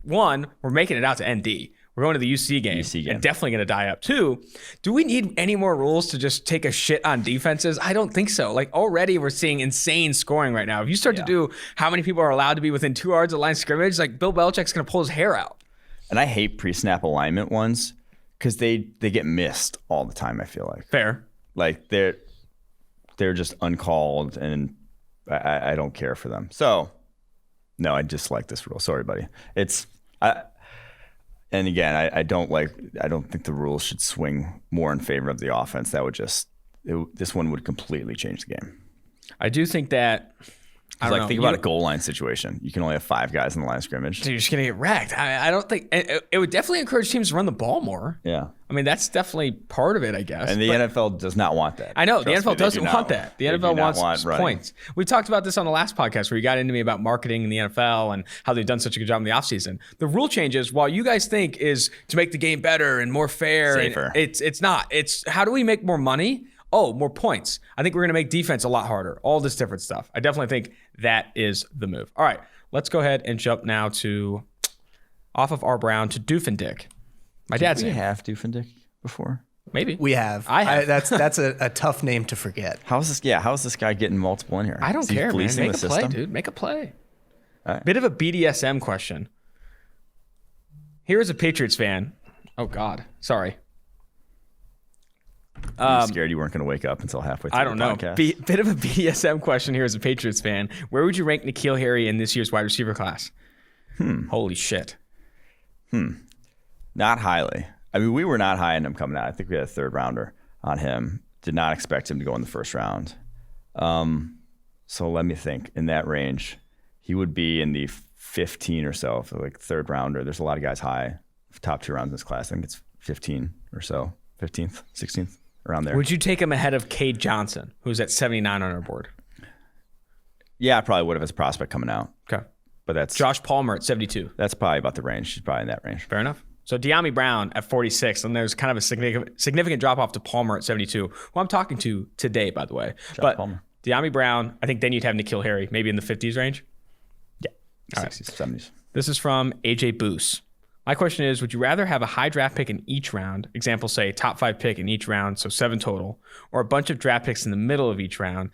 1, we're making it out to ND. We're going to the UC game. And definitely going to die up. 2, do we need any more rules to just take a shit on defenses? I don't think so. Like, already we're seeing insane scoring right now. If you start to do how many people are allowed to be within 2 yards of the line of scrimmage, like Bill Belichick's going to pull his hair out. And I hate pre-snap alignment ones because they get missed all the time, I feel like. Fair. Like, they're just uncalled, and I don't care for them. So, no, I dislike this rule. Sorry, buddy. And again, I don't think the rules should swing more in favor of the offense. That would this one would completely change the game. I do think that. Think about a goal line situation. You can only have 5 guys in the line of scrimmage. So you're just going to get wrecked. I don't think it would definitely encourage teams to run the ball more. Yeah. I mean, that's definitely part of it, I guess. And the NFL does not want that. I know. The NFL doesn't want that. The NFL wants running. Points. We talked about this on the last podcast where you got into me about marketing in the NFL and how they've done such a good job in the offseason. The rule changes, while you guys think is to make the game better and more fair, safer. And it's not. It's how do we make more money? Oh, more points. I think we're going to make defense a lot harder. All this different stuff. I definitely think that is the move. All right, let's go ahead and jump now to off of R. Brown to Doofendick. My dad's name. Did we have Doofendick before? Maybe. We have. I have. That's a tough name to forget. How is this guy getting multiple in here? I don't care, man. Make a system? play, dude. Make a play. Right. Bit of a BDSM question. Here is a Patriots fan. Oh, God. Sorry. I'm scared you weren't going to wake up until halfway through I don't the know. podcast. Bit of a BDSM question here as a Patriots fan. Where would you rank N'Keal Harry in this year's wide receiver class? Holy shit. Not highly. I mean, we were not high on him coming out. I think we had a 3rd rounder on him. Did not expect him to go in the 1st round. So let me think. In that range, he would be in the 15 or so for like 3rd rounder. There's a lot of guys high, top 2 rounds in this class. I think it's 15 or so, 15th, 16th, around there. Would you take him ahead of Cade Johnson, who's at 79 on our board? Yeah, I probably would have as a prospect coming out. Okay. But that's Josh Palmer at 72. That's probably about the range. She's probably in that range. Fair enough. So De'Ami Brown at 46, and there's kind of a significant drop off to Palmer at 72, who I'm talking to today, by the way. But Palmer. De'Ami Brown, I think then you'd have N'Keal Harry, maybe in the 50s range. Yeah, 60s, 70s. This is from AJ Boos. My question is, would you rather have a high draft pick in each round, example, say top 5 pick in each round, so 7 total, or a bunch of draft picks in the middle of each round,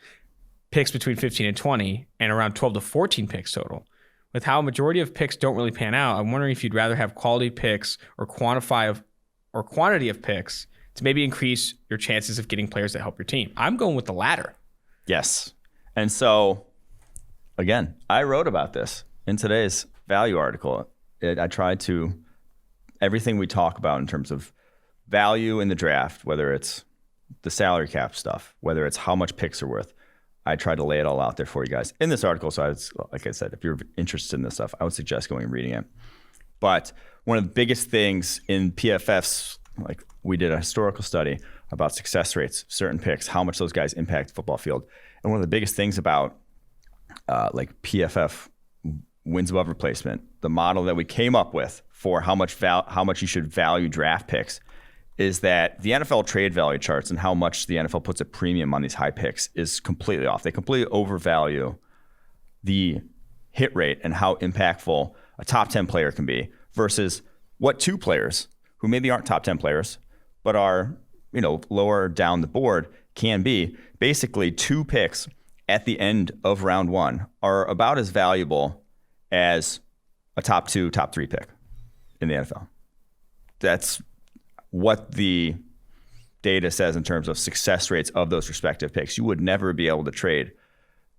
picks between 15 and 20, and around 12 to 14 picks total? With how a majority of picks don't really pan out, I'm wondering if you'd rather have quality picks or quantity of picks to maybe increase your chances of getting players that help your team. I'm going with the latter. Yes. And so, again, I wrote about this in today's value article. I tried to, everything we talk about in terms of value in the draft, whether it's the salary cap stuff, whether it's how much picks are worth, I tried to lay it all out there for you guys in this article. So like I said, if you're interested in this stuff, I would suggest going and reading it. But one of the biggest things in PFF's, like we did a historical study about success rates, certain picks, how much those guys impact the football field. And one of the biggest things about like PFF wins above replacement, the model that we came up with for how much you should value draft picks, is that the NFL trade value charts and how much the NFL puts a premium on these high picks is completely off. They completely overvalue the hit rate and how impactful a top 10 player can be versus what two players who maybe aren't top 10 players but are, lower down the board can be. Basically, 2 picks at the end of round 1 are about as valuable as a top 2, top 3 pick in the NFL. That's what the data says in terms of success rates of those respective picks. You would never be able to trade,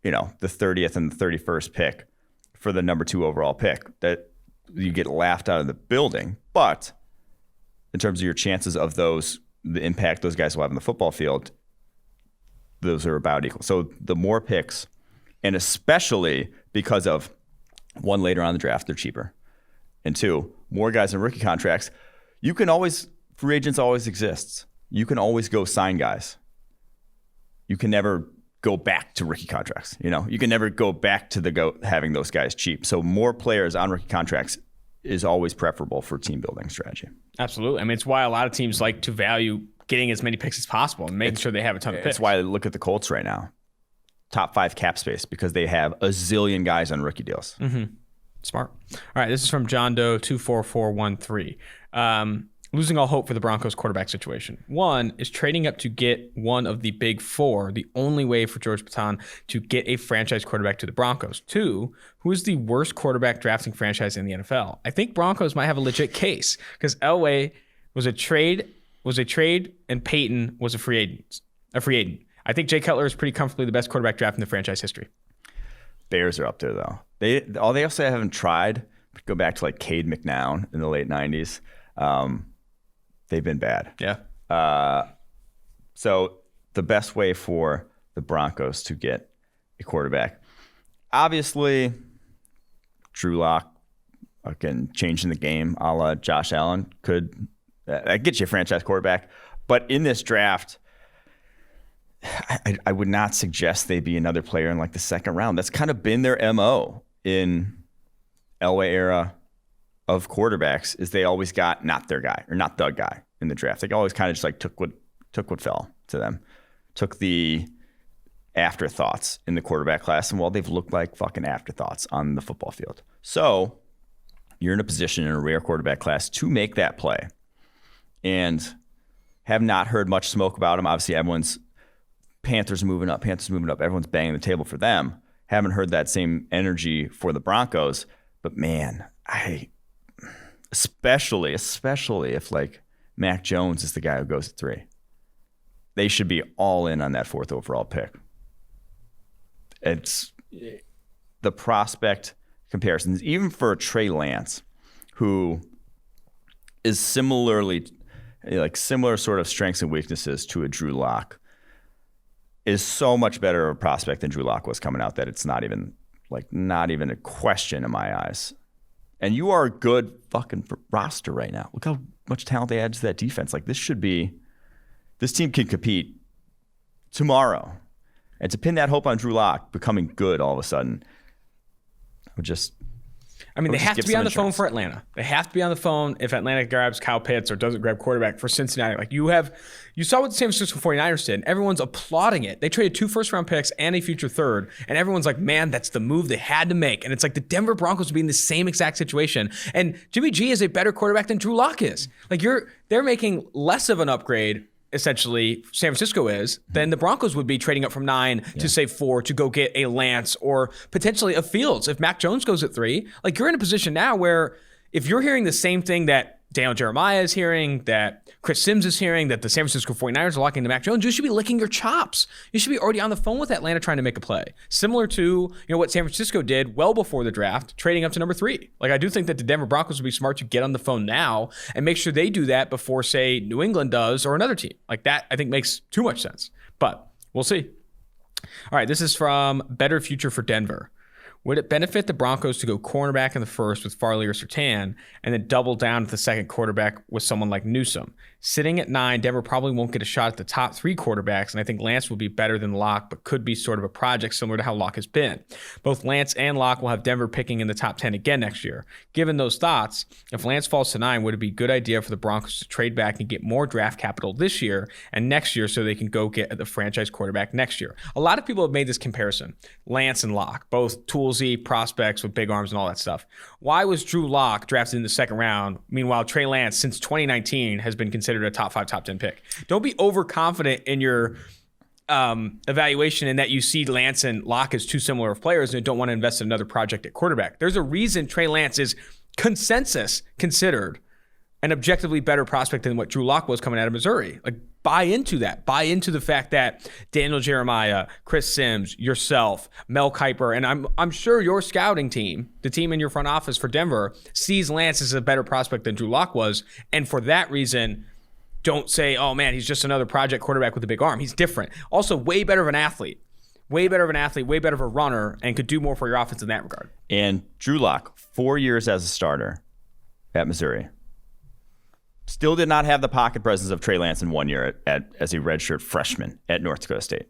the 30th and the 31st pick for the number 2 overall pick. That you get laughed out of the building. But in terms of your chances of the impact those guys will have in the football field, those are about equal. So the more picks, and especially because of 1, later on in the draft, they're cheaper. And 2, more guys in rookie contracts. You can always, free agents always exists. You can always go sign guys. You can never go back to rookie contracts. You can never go back to having those guys cheap. So more players on rookie contracts is always preferable for team building strategy. Absolutely. I mean, it's why a lot of teams like to value getting as many picks as possible and making sure they have a ton of picks. That's why I look at the Colts right now. Top 5 cap space because they have a zillion guys on rookie deals. Mm-hmm. Smart. All right, this is from John Doe 24413. Losing all hope for the Broncos quarterback situation. 1 is trading up to get one of the big 4, the only way for George Paton to get a franchise quarterback to the Broncos. 2, who is the worst quarterback drafting franchise in the NFL? I think Broncos might have a legit case because Elway was a trade, and Peyton was a free agent. I think Jay Cutler is pretty comfortably the best quarterback draft in the franchise history. Bears are up there though. They also haven't tried. Go back to like Cade McNown in the late 90s. They've been bad. Yeah. So the best way for the Broncos to get a quarterback, obviously, Drew Lock, again, changing the game a la Josh Allen could get you a franchise quarterback. But in this draft, I would not suggest they be another player in like the second round. That's kind of been their MO in Elway era of quarterbacks, is they always got not their guy or not the guy in the draft. They always kind of just like took what fell to them, took the afterthoughts in the quarterback class, and they've looked like fucking afterthoughts on the football field. So you're in a position in a rare quarterback class to make that play, and have not heard much smoke about them. Obviously, everyone's Panthers moving up. Everyone's banging the table for them. Haven't heard that same energy for the Broncos, but man, especially if like Mac Jones is the guy who goes at 3, they should be all in on that 4th overall pick. It's the prospect comparisons, even for Trey Lance, who is similar sort of strengths and weaknesses to a Drew Lock, is so much better of a prospect than Drew Lock was coming out that it's not even a question in my eyes. And you are a good fucking roster right now. Look how much talent they add to that defense. Like this team can compete tomorrow. And to pin that hope on Drew Lock becoming good all of a sudden, they have to be on the phone for Atlanta. They have to be on the phone if Atlanta grabs Kyle Pitts or doesn't grab quarterback for Cincinnati. Like you saw what the San Francisco 49ers did. Everyone's applauding it. They traded 2 first-round picks and a future 3rd, and everyone's like, man, that's the move they had to make. And it's like the Denver Broncos would be in the same exact situation. And Jimmy G is a better quarterback than Drew Lock is. Like they're making less of an upgrade, essentially, San Francisco is, than the Broncos would be trading up from 9 to say 4 to go get a Lance or potentially a Fields. If Mac Jones goes at 3, like you're in a position now where if you're hearing the same thing that Daniel Jeremiah is hearing, that Chris Sims is hearing, that the San Francisco 49ers are locking to Mac Jones, you should be licking your chops. You should be already on the phone with Atlanta trying to make a play. Similar to what San Francisco did well before the draft, trading up to number 3. Like I do think that the Denver Broncos would be smart to get on the phone now and make sure they do that before, say, New England does or another team. Like that, I think makes too much sense. But we'll see. All right, this is from Better Future for Denver. Would it benefit the Broncos to go cornerback in the 1st with Farley or Surtain and then double down at the 2nd quarterback with someone like Newsome? Sitting at 9, Denver probably won't get a shot at the top 3 quarterbacks, and I think Lance will be better than Locke, but could be sort of a project similar to how Locke has been. Both Lance and Locke will have Denver picking in the top 10 again next year. Given those thoughts, if Lance falls to 9, would it be a good idea for the Broncos to trade back and get more draft capital this year and next year so they can go get the franchise quarterback next year? A lot of people have made this comparison. Lance and Locke, both toolsy prospects with big arms and all that stuff. Why was Drew Lock drafted in the second round? Meanwhile, Trey Lance, since 2019, has been considered a top 5, top 10 pick. Don't be overconfident in your evaluation in that you see Lance and Locke as too similar of players and don't want to invest in another project at quarterback. There's a reason Trey Lance is consensus considered an objectively better prospect than what Drew Lock was coming out of Missouri. Like, buy into that. Buy into the fact that Daniel Jeremiah, Chris Sims, yourself, Mel Kiper, and I'm sure your scouting team, the team in your front office for Denver, sees Lance as a better prospect than Drew Lock was. And for that reason, don't say, oh man, he's just another project quarterback with a big arm. He's different. Also, way better of an athlete. Way better of an athlete, way better of a runner, and could do more for your offense in that regard. And Drew Lock, 4 years as a starter at Missouri. Still did not have the pocket presence of Trey Lance in 1 year as a redshirt freshman at North Dakota State.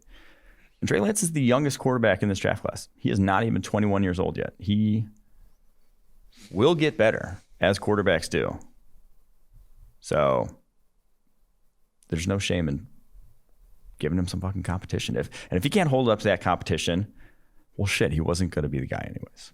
And Trey Lance is the youngest quarterback in this draft class. He is not even 21 years old yet. He will get better, as quarterbacks do. So there's no shame in giving him some fucking competition. If he can't hold up to that competition, well, shit, he wasn't going to be the guy anyways.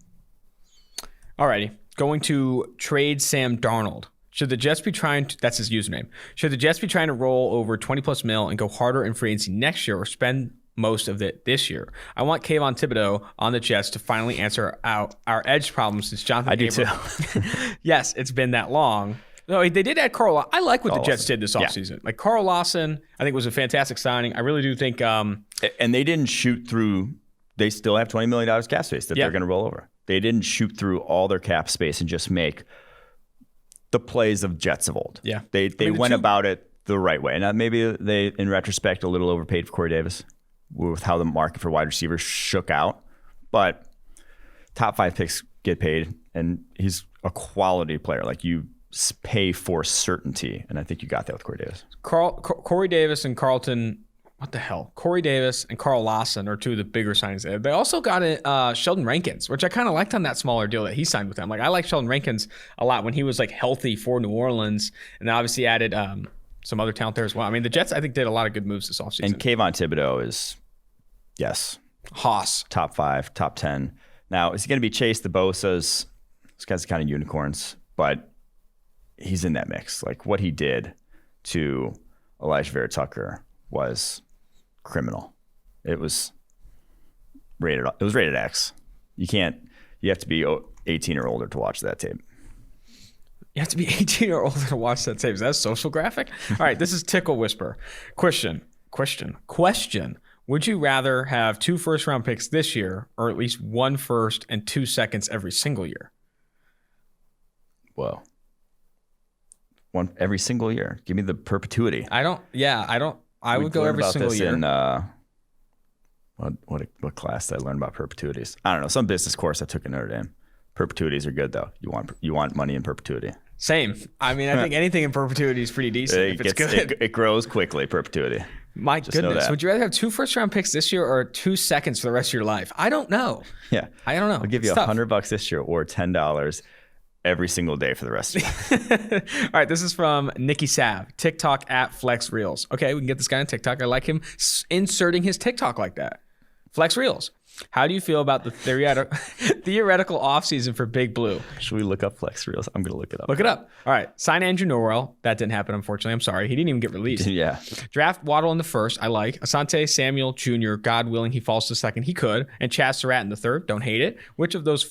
Alrighty, going to trade Sam Darnold. Should the Jets be trying to, that's his username, should the Jets be trying to roll over 20 plus mil and go harder in free agency next year or spend most of it this year? I want Kayvon Thibodeau on the Jets to finally answer out our edge problems since Jonathan Abram. Too. Yes, it's been that long. No, they did add Carl. I like what the Jets did this offseason. Yeah. Like Carl Lawson, I think was a fantastic signing. I really do think. And they didn't shoot through. They still have $20 million cap space that they're going to roll over. They didn't shoot through all their cap space and just make the plays of Jets of old. Yeah, they went about it the right way. And maybe they, in retrospect, a little overpaid for Corey Davis with how the market for wide receivers shook out. But top 5 picks get paid, and he's a quality player. Like, you pay for certainty, and I think you got that with Corey Davis. Corey Davis and Carlton, what the hell? Corey Davis and Carl Lawson are 2 of the bigger signings. They also got Sheldon Rankins, which I kind of liked on that smaller deal that he signed with them. Like, I like Sheldon Rankins a lot when he was like healthy for New Orleans, and they obviously added some other talent there as well. I mean, the Jets, I think, did a lot of good moves this offseason. And Kayvon Thibodeau is, yes, Haas, top 5, top 10. Now, is he going to be Chase the Bosas? Those guys are kind of unicorns, but he's in that mix. Like, what he did to Elijah Vera Tucker was criminal. It was rated X. You have to be 18 or older to watch that tape. You have to be 18 or older to watch that tape. Is that a social graphic? All right, this is Tickle Whisper. Question. Would you rather have 2 first-round picks this year or at least 1 first and 2 seconds every single year? Whoa. 1 every single year. Give me the perpetuity. I would go every single year. What class did I learn about perpetuities? I don't know. Some business course I took in Notre Dame. Perpetuities are good though. You want money in perpetuity. Same. I mean, I think anything in perpetuity is pretty decent if it's good. It grows quickly, perpetuity. My goodness. Would you rather have 2 first-round picks this year or 2 seconds for the rest of your life? I don't know. Yeah. I don't know. I'll give you $100 this year or $10 every single day for the rest of it. All right, this is from Nikki Sav, TikTok at Flex Reels. Okay, we can get this guy on TikTok. I like him inserting his TikTok like that. Flex Reels. How do you feel about the theoretical offseason for Big Blue? Should we look up Flex Reels? I'm going to look it up. Look it up. All right. Sign Andrew Norwell. That didn't happen, unfortunately. I'm sorry. He didn't even get released. Yeah. Draft Waddle in the first. I like. Asante Samuel Jr., God willing, he falls to second. He could. And Chaz Surratt in the third. Don't hate it. Which of those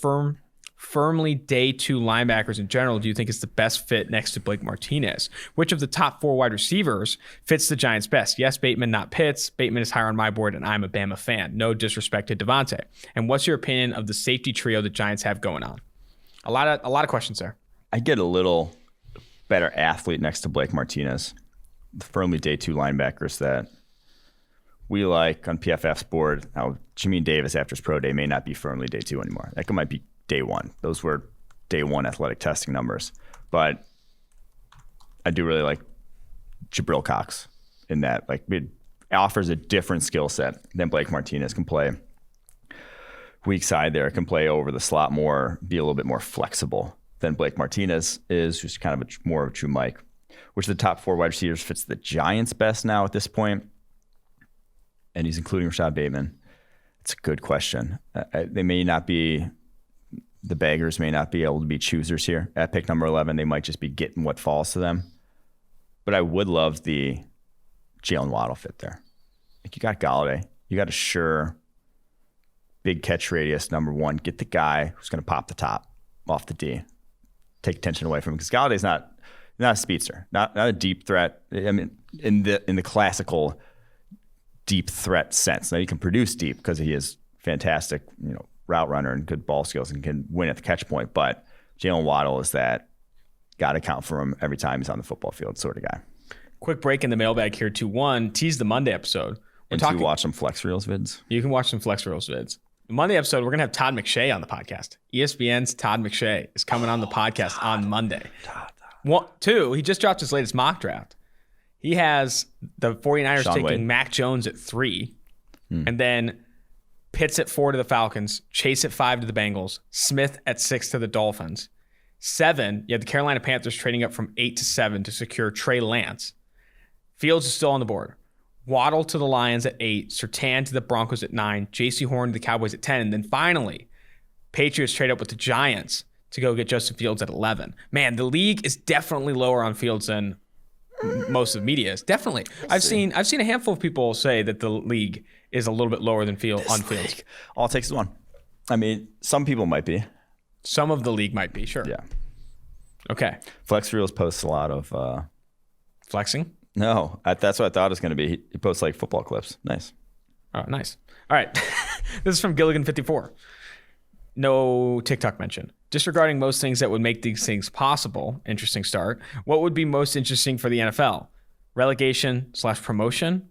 firmly day 2 linebackers in general do you think is the best fit next to Blake Martinez? Which of the top 4 wide receivers fits the Giants best? Yes, Bateman, not Pitts. Bateman is higher on my board, and I'm a Bama fan. No disrespect to Devontae. And what's your opinion of the safety trio the Giants have going on? A lot of questions there. I get a little better athlete next to Blake Martinez. The firmly day 2 linebackers that we like on PFF's board. Now, Jamin Davis after his pro day may not be firmly day 2 anymore. That might be day 1. Those were day 1 athletic testing numbers. But I do really like Jabril Cox in that. Like, it offers a different skill set than Blake Martinez can play. Weak side there, can play over the slot more, be a little bit more flexible than Blake Martinez is, who's kind of more of a true Mike. Which of the top 4 wide receivers fits the Giants best now at this point? And he's including Rashad Bateman. It's a good question. They may not be, the beggars may not be able to be choosers here. At pick number 11, they might just be getting what falls to them. But I would love the Jalen Waddle fit there. Like, you got Galladay. You got a sure big catch radius, number 1. Get the guy who's going to pop the top off the D. Take attention away from him. Because Galladay's not a speedster, not a deep threat. I mean, in the classical deep threat sense. Now, he can produce deep because he is fantastic, route runner and good ball skills and can win at the catch point. But Jalen Waddle is that got to count for him every time he's on the football field sort of guy. Quick break in the mailbag here. 2-1, tease the Monday episode. And to watch some Flex Reels vids. You can watch some Flex Reels vids. The Monday episode, we're going to have Todd McShay on the podcast. ESPN's Todd McShay is coming on the podcast on Monday. Two, he just dropped his latest mock draft. He has the 49ers Sean taking Wade. Mac Jones at 3, and then Pitts at 4 to the Falcons, Chase at 5 to the Bengals, Smith at 6 to the Dolphins. 7, you have the Carolina Panthers trading up from 8 to 7 to secure Trey Lance. Fields is still on the board. Waddle to the Lions at 8, Surtain to the Broncos at 9, J.C. Horn to the Cowboys at 10, and then finally, Patriots trade up with the Giants to go get Justin Fields at 11. Man, the league is definitely lower on Fields than most of the media is. Definitely. I've seen a handful of people say that the league is a little bit lower than on Fields. All it takes is one. I mean, some people might be. Some of the league might be, sure. Yeah. Okay. Flex Reels posts a lot of... Flexing? No, that's what I thought it was going to be. He posts like football clips. Nice. Oh, nice. All right. This is from Gilligan54. No TikTok mention. Disregarding most things that would make these things possible, interesting start, what would be most interesting for the NFL? Relegation/promotion?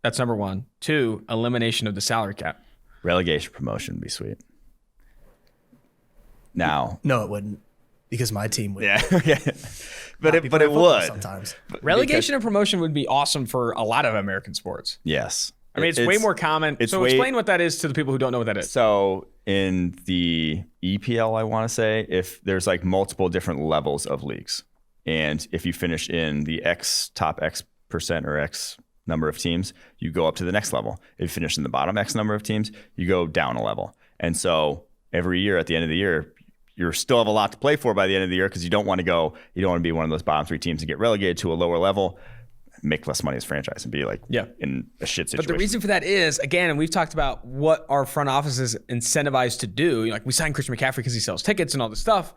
That's number 1. 2, elimination of the salary cap. Relegation promotion would be sweet. Now. No, it wouldn't, because my team would. Yeah. but it would. Sometimes. Relegation and promotion would be awesome for a lot of American sports. Yes. I mean, it's way more common. So explain what that is to the people who don't know what that is. So in the EPL, I want to say, if there's like multiple different levels of leagues, and if you finish in the top X percent or X number of teams, you go up to the next level. If you finish in the bottom X number of teams, you go down a level. And so every year at the end of the year, you still have a lot to play for by the end of the year because you don't want to be one of those bottom 3 teams and get relegated to a lower level, make less money as a franchise and be like in a shit situation. But the reason for that is, again, and we've talked about what our front office is incentivized to do. Like, we signed Christian McCaffrey because he sells tickets and all this stuff.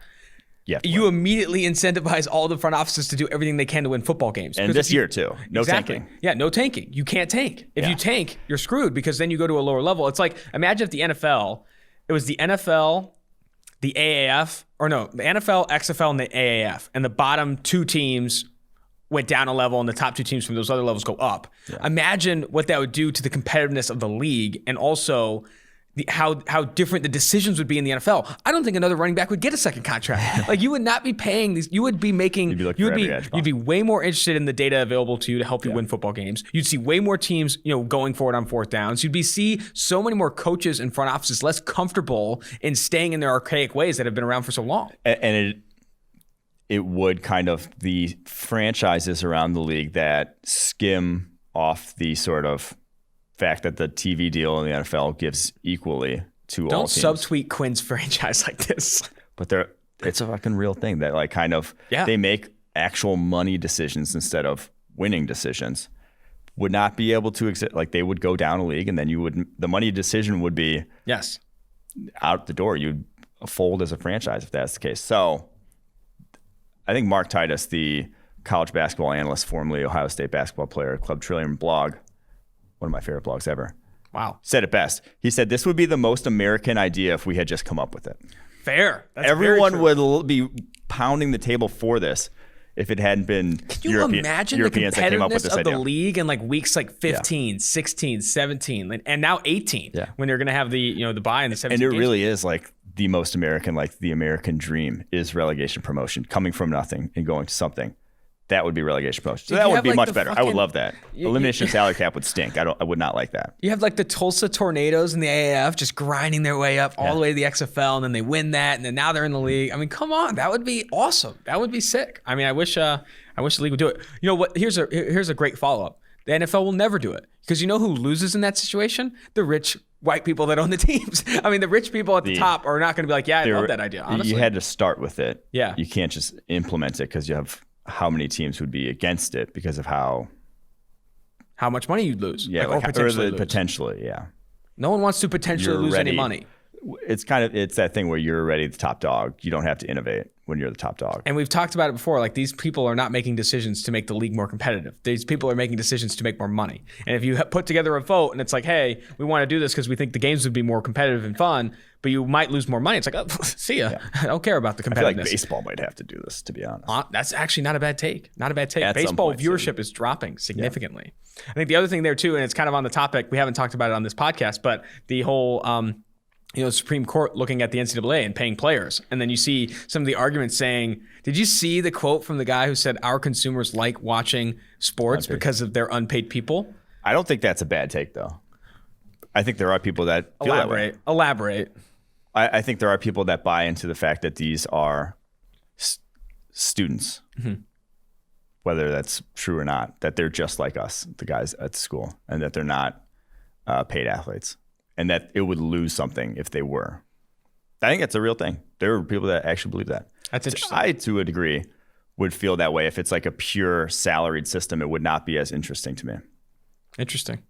You immediately incentivize all the front offices to do everything they can to win football games. And this year too. No tanking. Yeah, no tanking. You can't tank. If you tank, you're screwed because then you go to a lower level. It's like, imagine if the NFL, it was the NFL, the AAF, or no, the NFL, XFL, and the AAF, and the bottom 2 teams went down a level and the top 2 teams from those other levels go up. Yeah. Imagine what that would do to the competitiveness of the league and also how different the decisions would be in the NFL. I don't think another running back would get a second contract. Like, you would not be paying these. You would be making. You'd be way more interested in the data available to you to help you win football games. You'd see way more teams, going forward on 4th downs. You'd see so many more coaches and front offices less comfortable in staying in their archaic ways that have been around for so long. And it would kind of the franchises around the league that skim off the sort of fact that the TV deal in the NFL gives equally to all teams. Don't subtweet Quinn's franchise like this. But it's a fucking real thing that like kind of they make actual money decisions instead of winning decisions. Would not be able to exist. Like, they would go down a league and then the money decision would be out the door. You'd fold as a franchise if that's the case. So I think Mark Titus, the college basketball analyst, formerly Ohio State basketball player, Club Trillium blog, one of my favorite blogs ever. Wow. Said it best. He said, this would be the most American idea if we had just come up with it. Fair. That's Everyone would be pounding the table for this if it hadn't been Europeans that came up with this of idea. The league in like weeks like 15, 16, 17, and now 18 when they're going to have the bye in the 17 And it really is like the most American, like the American dream is relegation promotion, coming from nothing and going to something That would be relegation promotion. So Dude, that you would have, be like, much the better. I fucking- would love that. Elimination of salary cap would stink. I would not like that. You have like the Tulsa Tornadoes in the AAF just grinding their way up all the way to the XFL, and then they win that, and then now they're in the league. I mean, come on, that would be awesome. That would be sick. I mean, I wish the league would do it. You know what? Here's a great follow up. The NFL will never do it because you know who loses in that situation? The rich white people that own the teams. I mean, the rich people at the top are not going to be like, yeah, I love that idea. Honestly, you had to start with it. Yeah. You can't just implement it because you have how many teams would be against it because of how much money you'd lose. Yeah, or potentially lose. Potentially, yeah. No one wants to potentially lose any money. It's that thing where you're already the top dog. You don't have to innovate when you're the top dog. And we've talked about it before. Like, these people are not making decisions to make the league more competitive. These people are making decisions to make more money. And if you put together a vote and it's like, hey, we want to do this because we think the games would be more competitive and fun, but you might lose more money. It's like, oh, see ya. Yeah. I don't care about the competitiveness. I feel like baseball might have to do this, to be honest. That's actually not a bad take. Not a bad take. At Baseball viewership is dropping significantly. Yeah. I think the other thing there too, and it's kind of on the topic, we haven't talked about it on this podcast, but the whole Supreme Court looking at the NCAA and paying players. And then you see some of the arguments saying, did you see the quote from the guy who said our consumers like watching sports because of their unpaid people? I don't think that's a bad take, though. I think there are people that feel that way. Elaborate. I think there are people that buy into the fact that these are students, whether that's true or not, that they're just like us, the guys at school, and that they're not paid athletes. And that it would lose something if they were. I think that's a real thing. There are people that actually believe that. That's interesting. I, to a degree, would feel that way. If it's like a pure salaried system, it would not be as interesting to me. Interesting.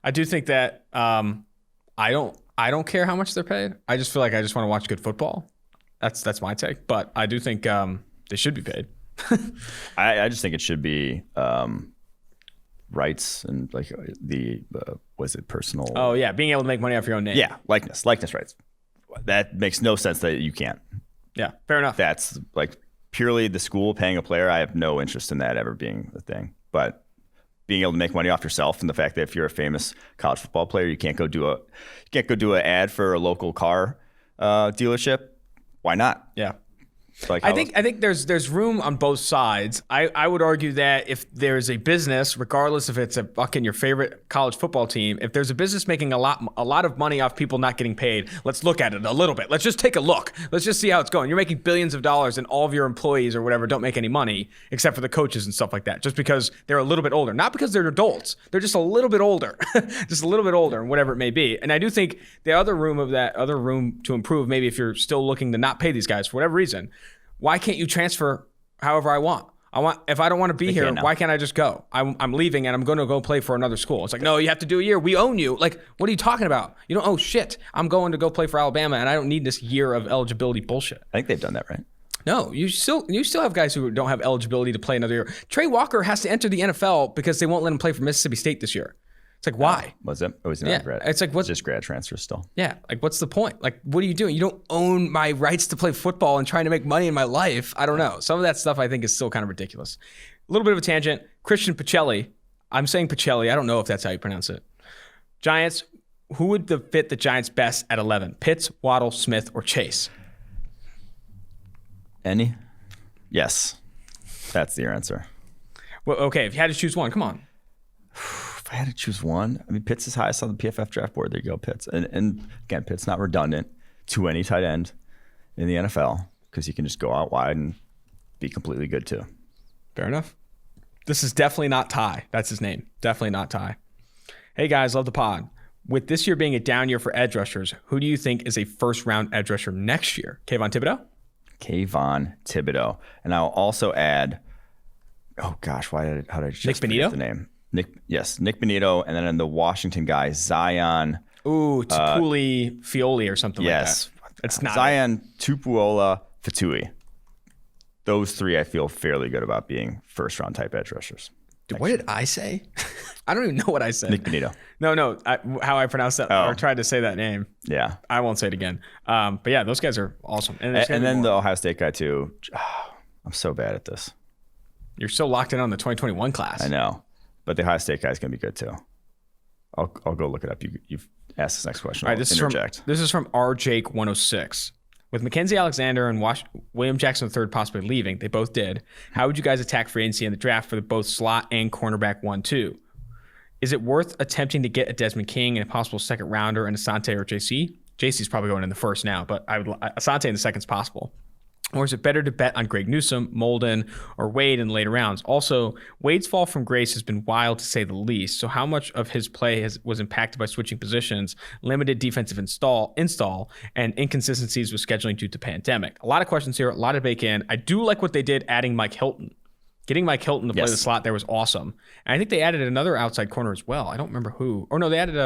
I do think that I don't care how much they're paid. I just feel like I just want to watch good football. That's my take. But I do think they should be paid. I just think it should be rights and like was it personal? Oh yeah, being able to make money off your own name. Yeah, likeness rights. That makes no sense that you can't. Yeah, fair enough. That's like purely the school paying a player. I have no interest in that ever being a thing. But being able to make money off yourself and the fact that if you're a famous college football player, you can't go do an ad for a local car dealership. Why not? Yeah. Like I think there's room on both sides. I would argue that if there's a business, regardless if it's a fucking your favorite college football team, if there's a business making a lot of money off people not getting paid, let's look at it a little bit. Let's just take a look. Let's just see how it's going. You're making billions of dollars and all of your employees or whatever don't make any money except for the coaches and stuff like that, just because they're a little bit older. Not because they're adults. They're just a little bit older. Just a little bit older and whatever it may be. And I do think the other room to improve, maybe if you're still looking to not pay these guys for whatever reason, why can't you transfer however I want? If I don't want to be here, why can't I just go? I'm leaving and I'm going to go play for another school. It's like, no, you have to do a year. We own you. Like, what are you talking about? You don't owe shit. I'm going to go play for Alabama and I don't need this year of eligibility bullshit. I think they've done that, right? No, you still have guys who don't have eligibility to play another year. Trey Walker has to enter the NFL because they won't let him play for Mississippi State this year. It's like, why? Was it? Or was it not grad? It's like, what's just grad transfer still? Yeah. Like, what's the point? Like, what are you doing? You don't own my rights to play football and trying to make money in my life. I don't know. Some of that stuff I think is still kind of ridiculous. A little bit of a tangent. Christian Pacelli. I'm saying Pacelli. I don't know if that's how you pronounce it. Giants. Who would fit the Giants best at 11? Pitts, Waddle, Smith, or Chase? Any? Yes. That's your answer. Well, okay. If you had to choose one, come on. If I had to choose one, I mean, Pitts is highest on the PFF draft board. There you go, Pitts. And again, Pitts not redundant to any tight end in the NFL because he can just go out wide and be completely good too. Fair enough. This is definitely not Ty. That's his name. Definitely not Ty. Hey guys, love the pod. With this year being a down year for edge rushers, who do you think is a first round edge rusher next year? Kayvon Thibodeau? Kayvon Thibodeau. And I'll also add, oh gosh, how did I just forget the name? Nick Benito, and then in the Washington guy, Zion. Ooh, Tupuli Fioli or something like that. It's not Zion Tupuola Fatui. Those three I feel fairly good about being first round type edge rushers. Dude, what did I say? I don't even know what I said. Nick Benito. No, how I pronounced that or tried to say that name. Yeah. I won't say it again. But yeah, those guys are awesome. And then the Ohio State guy too. Oh, I'm so bad at this. You're so locked in on the 2021 class. I know. But the Ohio State guy is going to be good too. I'll go look it up. You've asked this next question. All right, this is from RJake106. With Mackenzie Alexander and William Jackson III possibly leaving, they both did. How would you guys attack free agency in the draft for both slot and cornerback 1-2? Is it worth attempting to get a Desmond King and a possible second rounder and Asante or JC? JC's probably going in the first now, but Asante in the second is possible. Or is it better to bet on Greg Newsome, Molden, or Wade in the later rounds? Also, Wade's fall from grace has been wild to say the least. So how much of his play was impacted by switching positions, limited defensive install, and inconsistencies with scheduling due to pandemic? A lot of questions here, a lot to bake in. I do like what they did adding Mike Hilton. Getting Mike Hilton to play the slot there was awesome. And I think they added another outside corner as well. I don't remember who. Or no, they added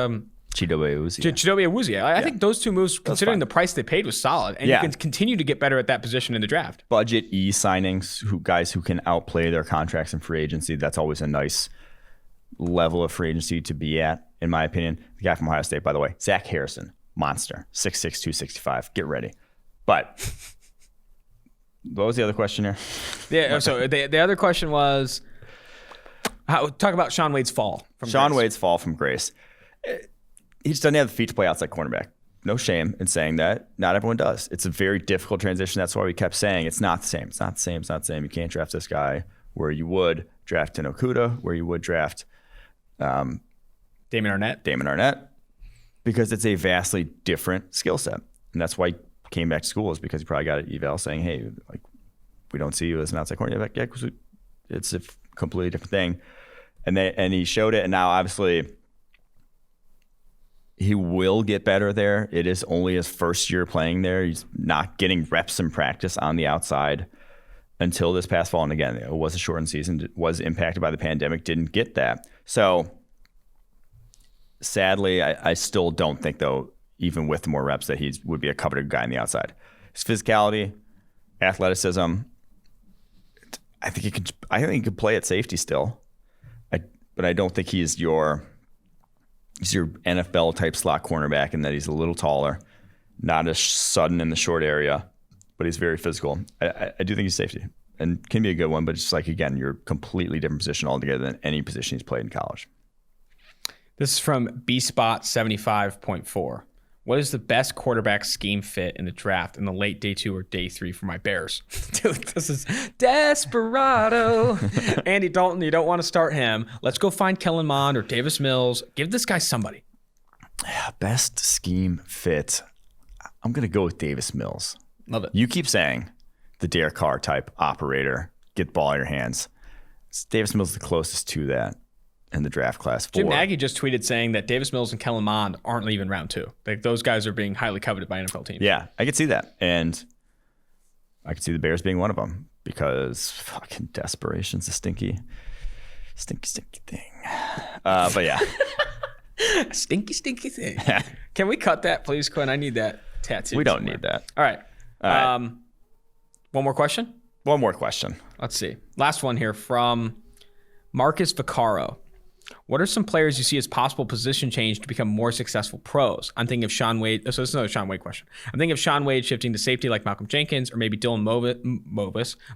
Chidobe Awuzie. Chidobe Awuzie. I think those two moves, considering the price they paid, was solid. And you can continue to get better at that position in the draft. Budget E signings, guys who can outplay their contracts in free agency. That's always a nice level of free agency to be at, in my opinion. The guy from Ohio State, by the way, Zach Harrison, monster, 6'6", 265. Get ready. But what was the other question here? Yeah, so the other question was, talk about Shaun Wade's fall from grace. Wade's fall from grace. He just doesn't have the feet to play outside cornerback. No shame in saying that. Not everyone does. It's a very difficult transition. That's why we kept saying it's not the same. It's not the same. It's not the same. You can't draft this guy where you would draft Ten Okudah, where you would draft Damon Arnett, because it's a vastly different skill set. And that's why he came back to school, is because he probably got an eval saying, hey, like, we don't see you as an outside cornerback yet because it's a completely different thing. And he showed it, and now obviously he will get better there. It is only his first year playing there. He's not getting reps in practice on the outside until this past fall. And again, it was a shortened season, was impacted by the pandemic, didn't get that. So sadly, I still don't think, though, even with more reps, that he would be a coveted guy on the outside. His physicality, athleticism, I think he could play at safety still. But I don't think he's your NFL type slot cornerback, in that he's a little taller, not as sudden in the short area, but he's very physical. I do think he's safety and can be a good one, but it's just like, again, you're a completely different position altogether than any position he's played in college. This is from bspot75.4. What is the best quarterback scheme fit in the draft in the late day 2 or day 3 for my Bears? Dude, this is desperado. Andy Dalton, you don't want to start him. Let's go find Kellen Mond or Davis Mills. Give this guy somebody. Best scheme fit. I'm going to go with Davis Mills. Love it. You keep saying the Derek Carr type operator, get the ball in your hands. Davis Mills is the closest to that in the draft class. Jim Nagy just tweeted saying that Davis Mills and Kellen Mond aren't leaving round 2. Like, those guys are being highly coveted by NFL teams. Yeah, I could see that. And I could see the Bears being one of them, because fucking desperation's a stinky thing. But yeah. Stinky thing. Can we cut that, please, Quinn? I need that tattoo. We don't need that. All right. One more question? One more question. Let's see. Last one here from Marcus Vaccaro. What are some players you see as possible position change to become more successful pros? I'm thinking of Shaun Wade. So this is another Shaun Wade question. I'm thinking of Shaun Wade shifting to safety like Malcolm Jenkins, or maybe Dylan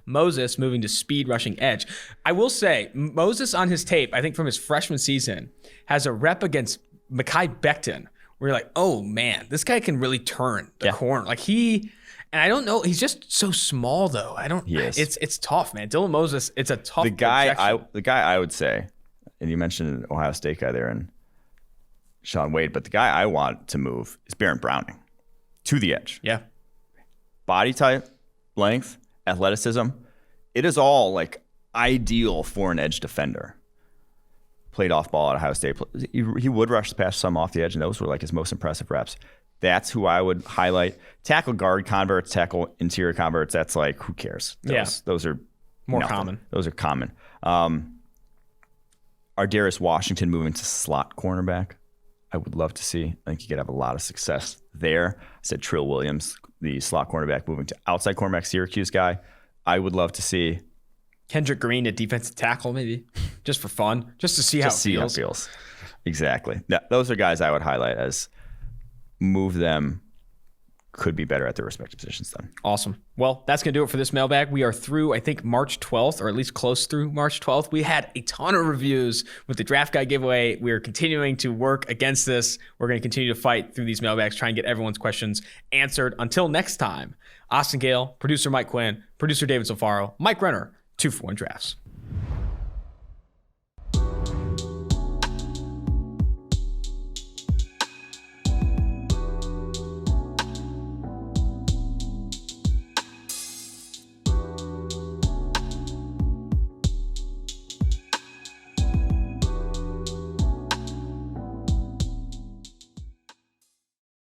Moses moving to speed rushing edge. I will say, Moses on his tape, I think from his freshman season, has a rep against Mekhi Becton where you're like, oh man, this guy can really turn the corner. Like and I don't know, he's just so small though. It's tough, man. Dylan Moses, it's a tough projection. The guy I would say, and you mentioned an Ohio State guy there and Shaun Wade, but the guy I want to move is Baron Browning to the edge. Yeah. Body type, length, athleticism, it is all like ideal for an edge defender. Played off ball at Ohio State. He would rush the pass some off the edge, and those were like his most impressive reps. That's who I would highlight. Tackle guard converts, tackle interior converts, that's like, who cares? Those are more nothing. common. Those are common. Ardarius Washington moving to slot cornerback, I would love to see. I think you could have a lot of success there. I said Trill Williams, the slot cornerback, moving to outside cornerback, Syracuse guy. I would love to see Kendrick Green at defensive tackle, maybe, just for fun, just to see how it feels. Exactly. Yeah, those are guys I would highlight as move them could be better at their respective positions then. Awesome. Well, that's going to do it for this mailbag. We are through, I think, March 12th, or at least close through March 12th. We had a ton of reviews with the draft guide giveaway. We are continuing to work against this. We're going to continue to fight through these mailbags, try and get everyone's questions answered. Until next time, Austin Gale, producer Mike Quinn, producer David Sofaro, Mike Renner, 2-for-1 Drafts.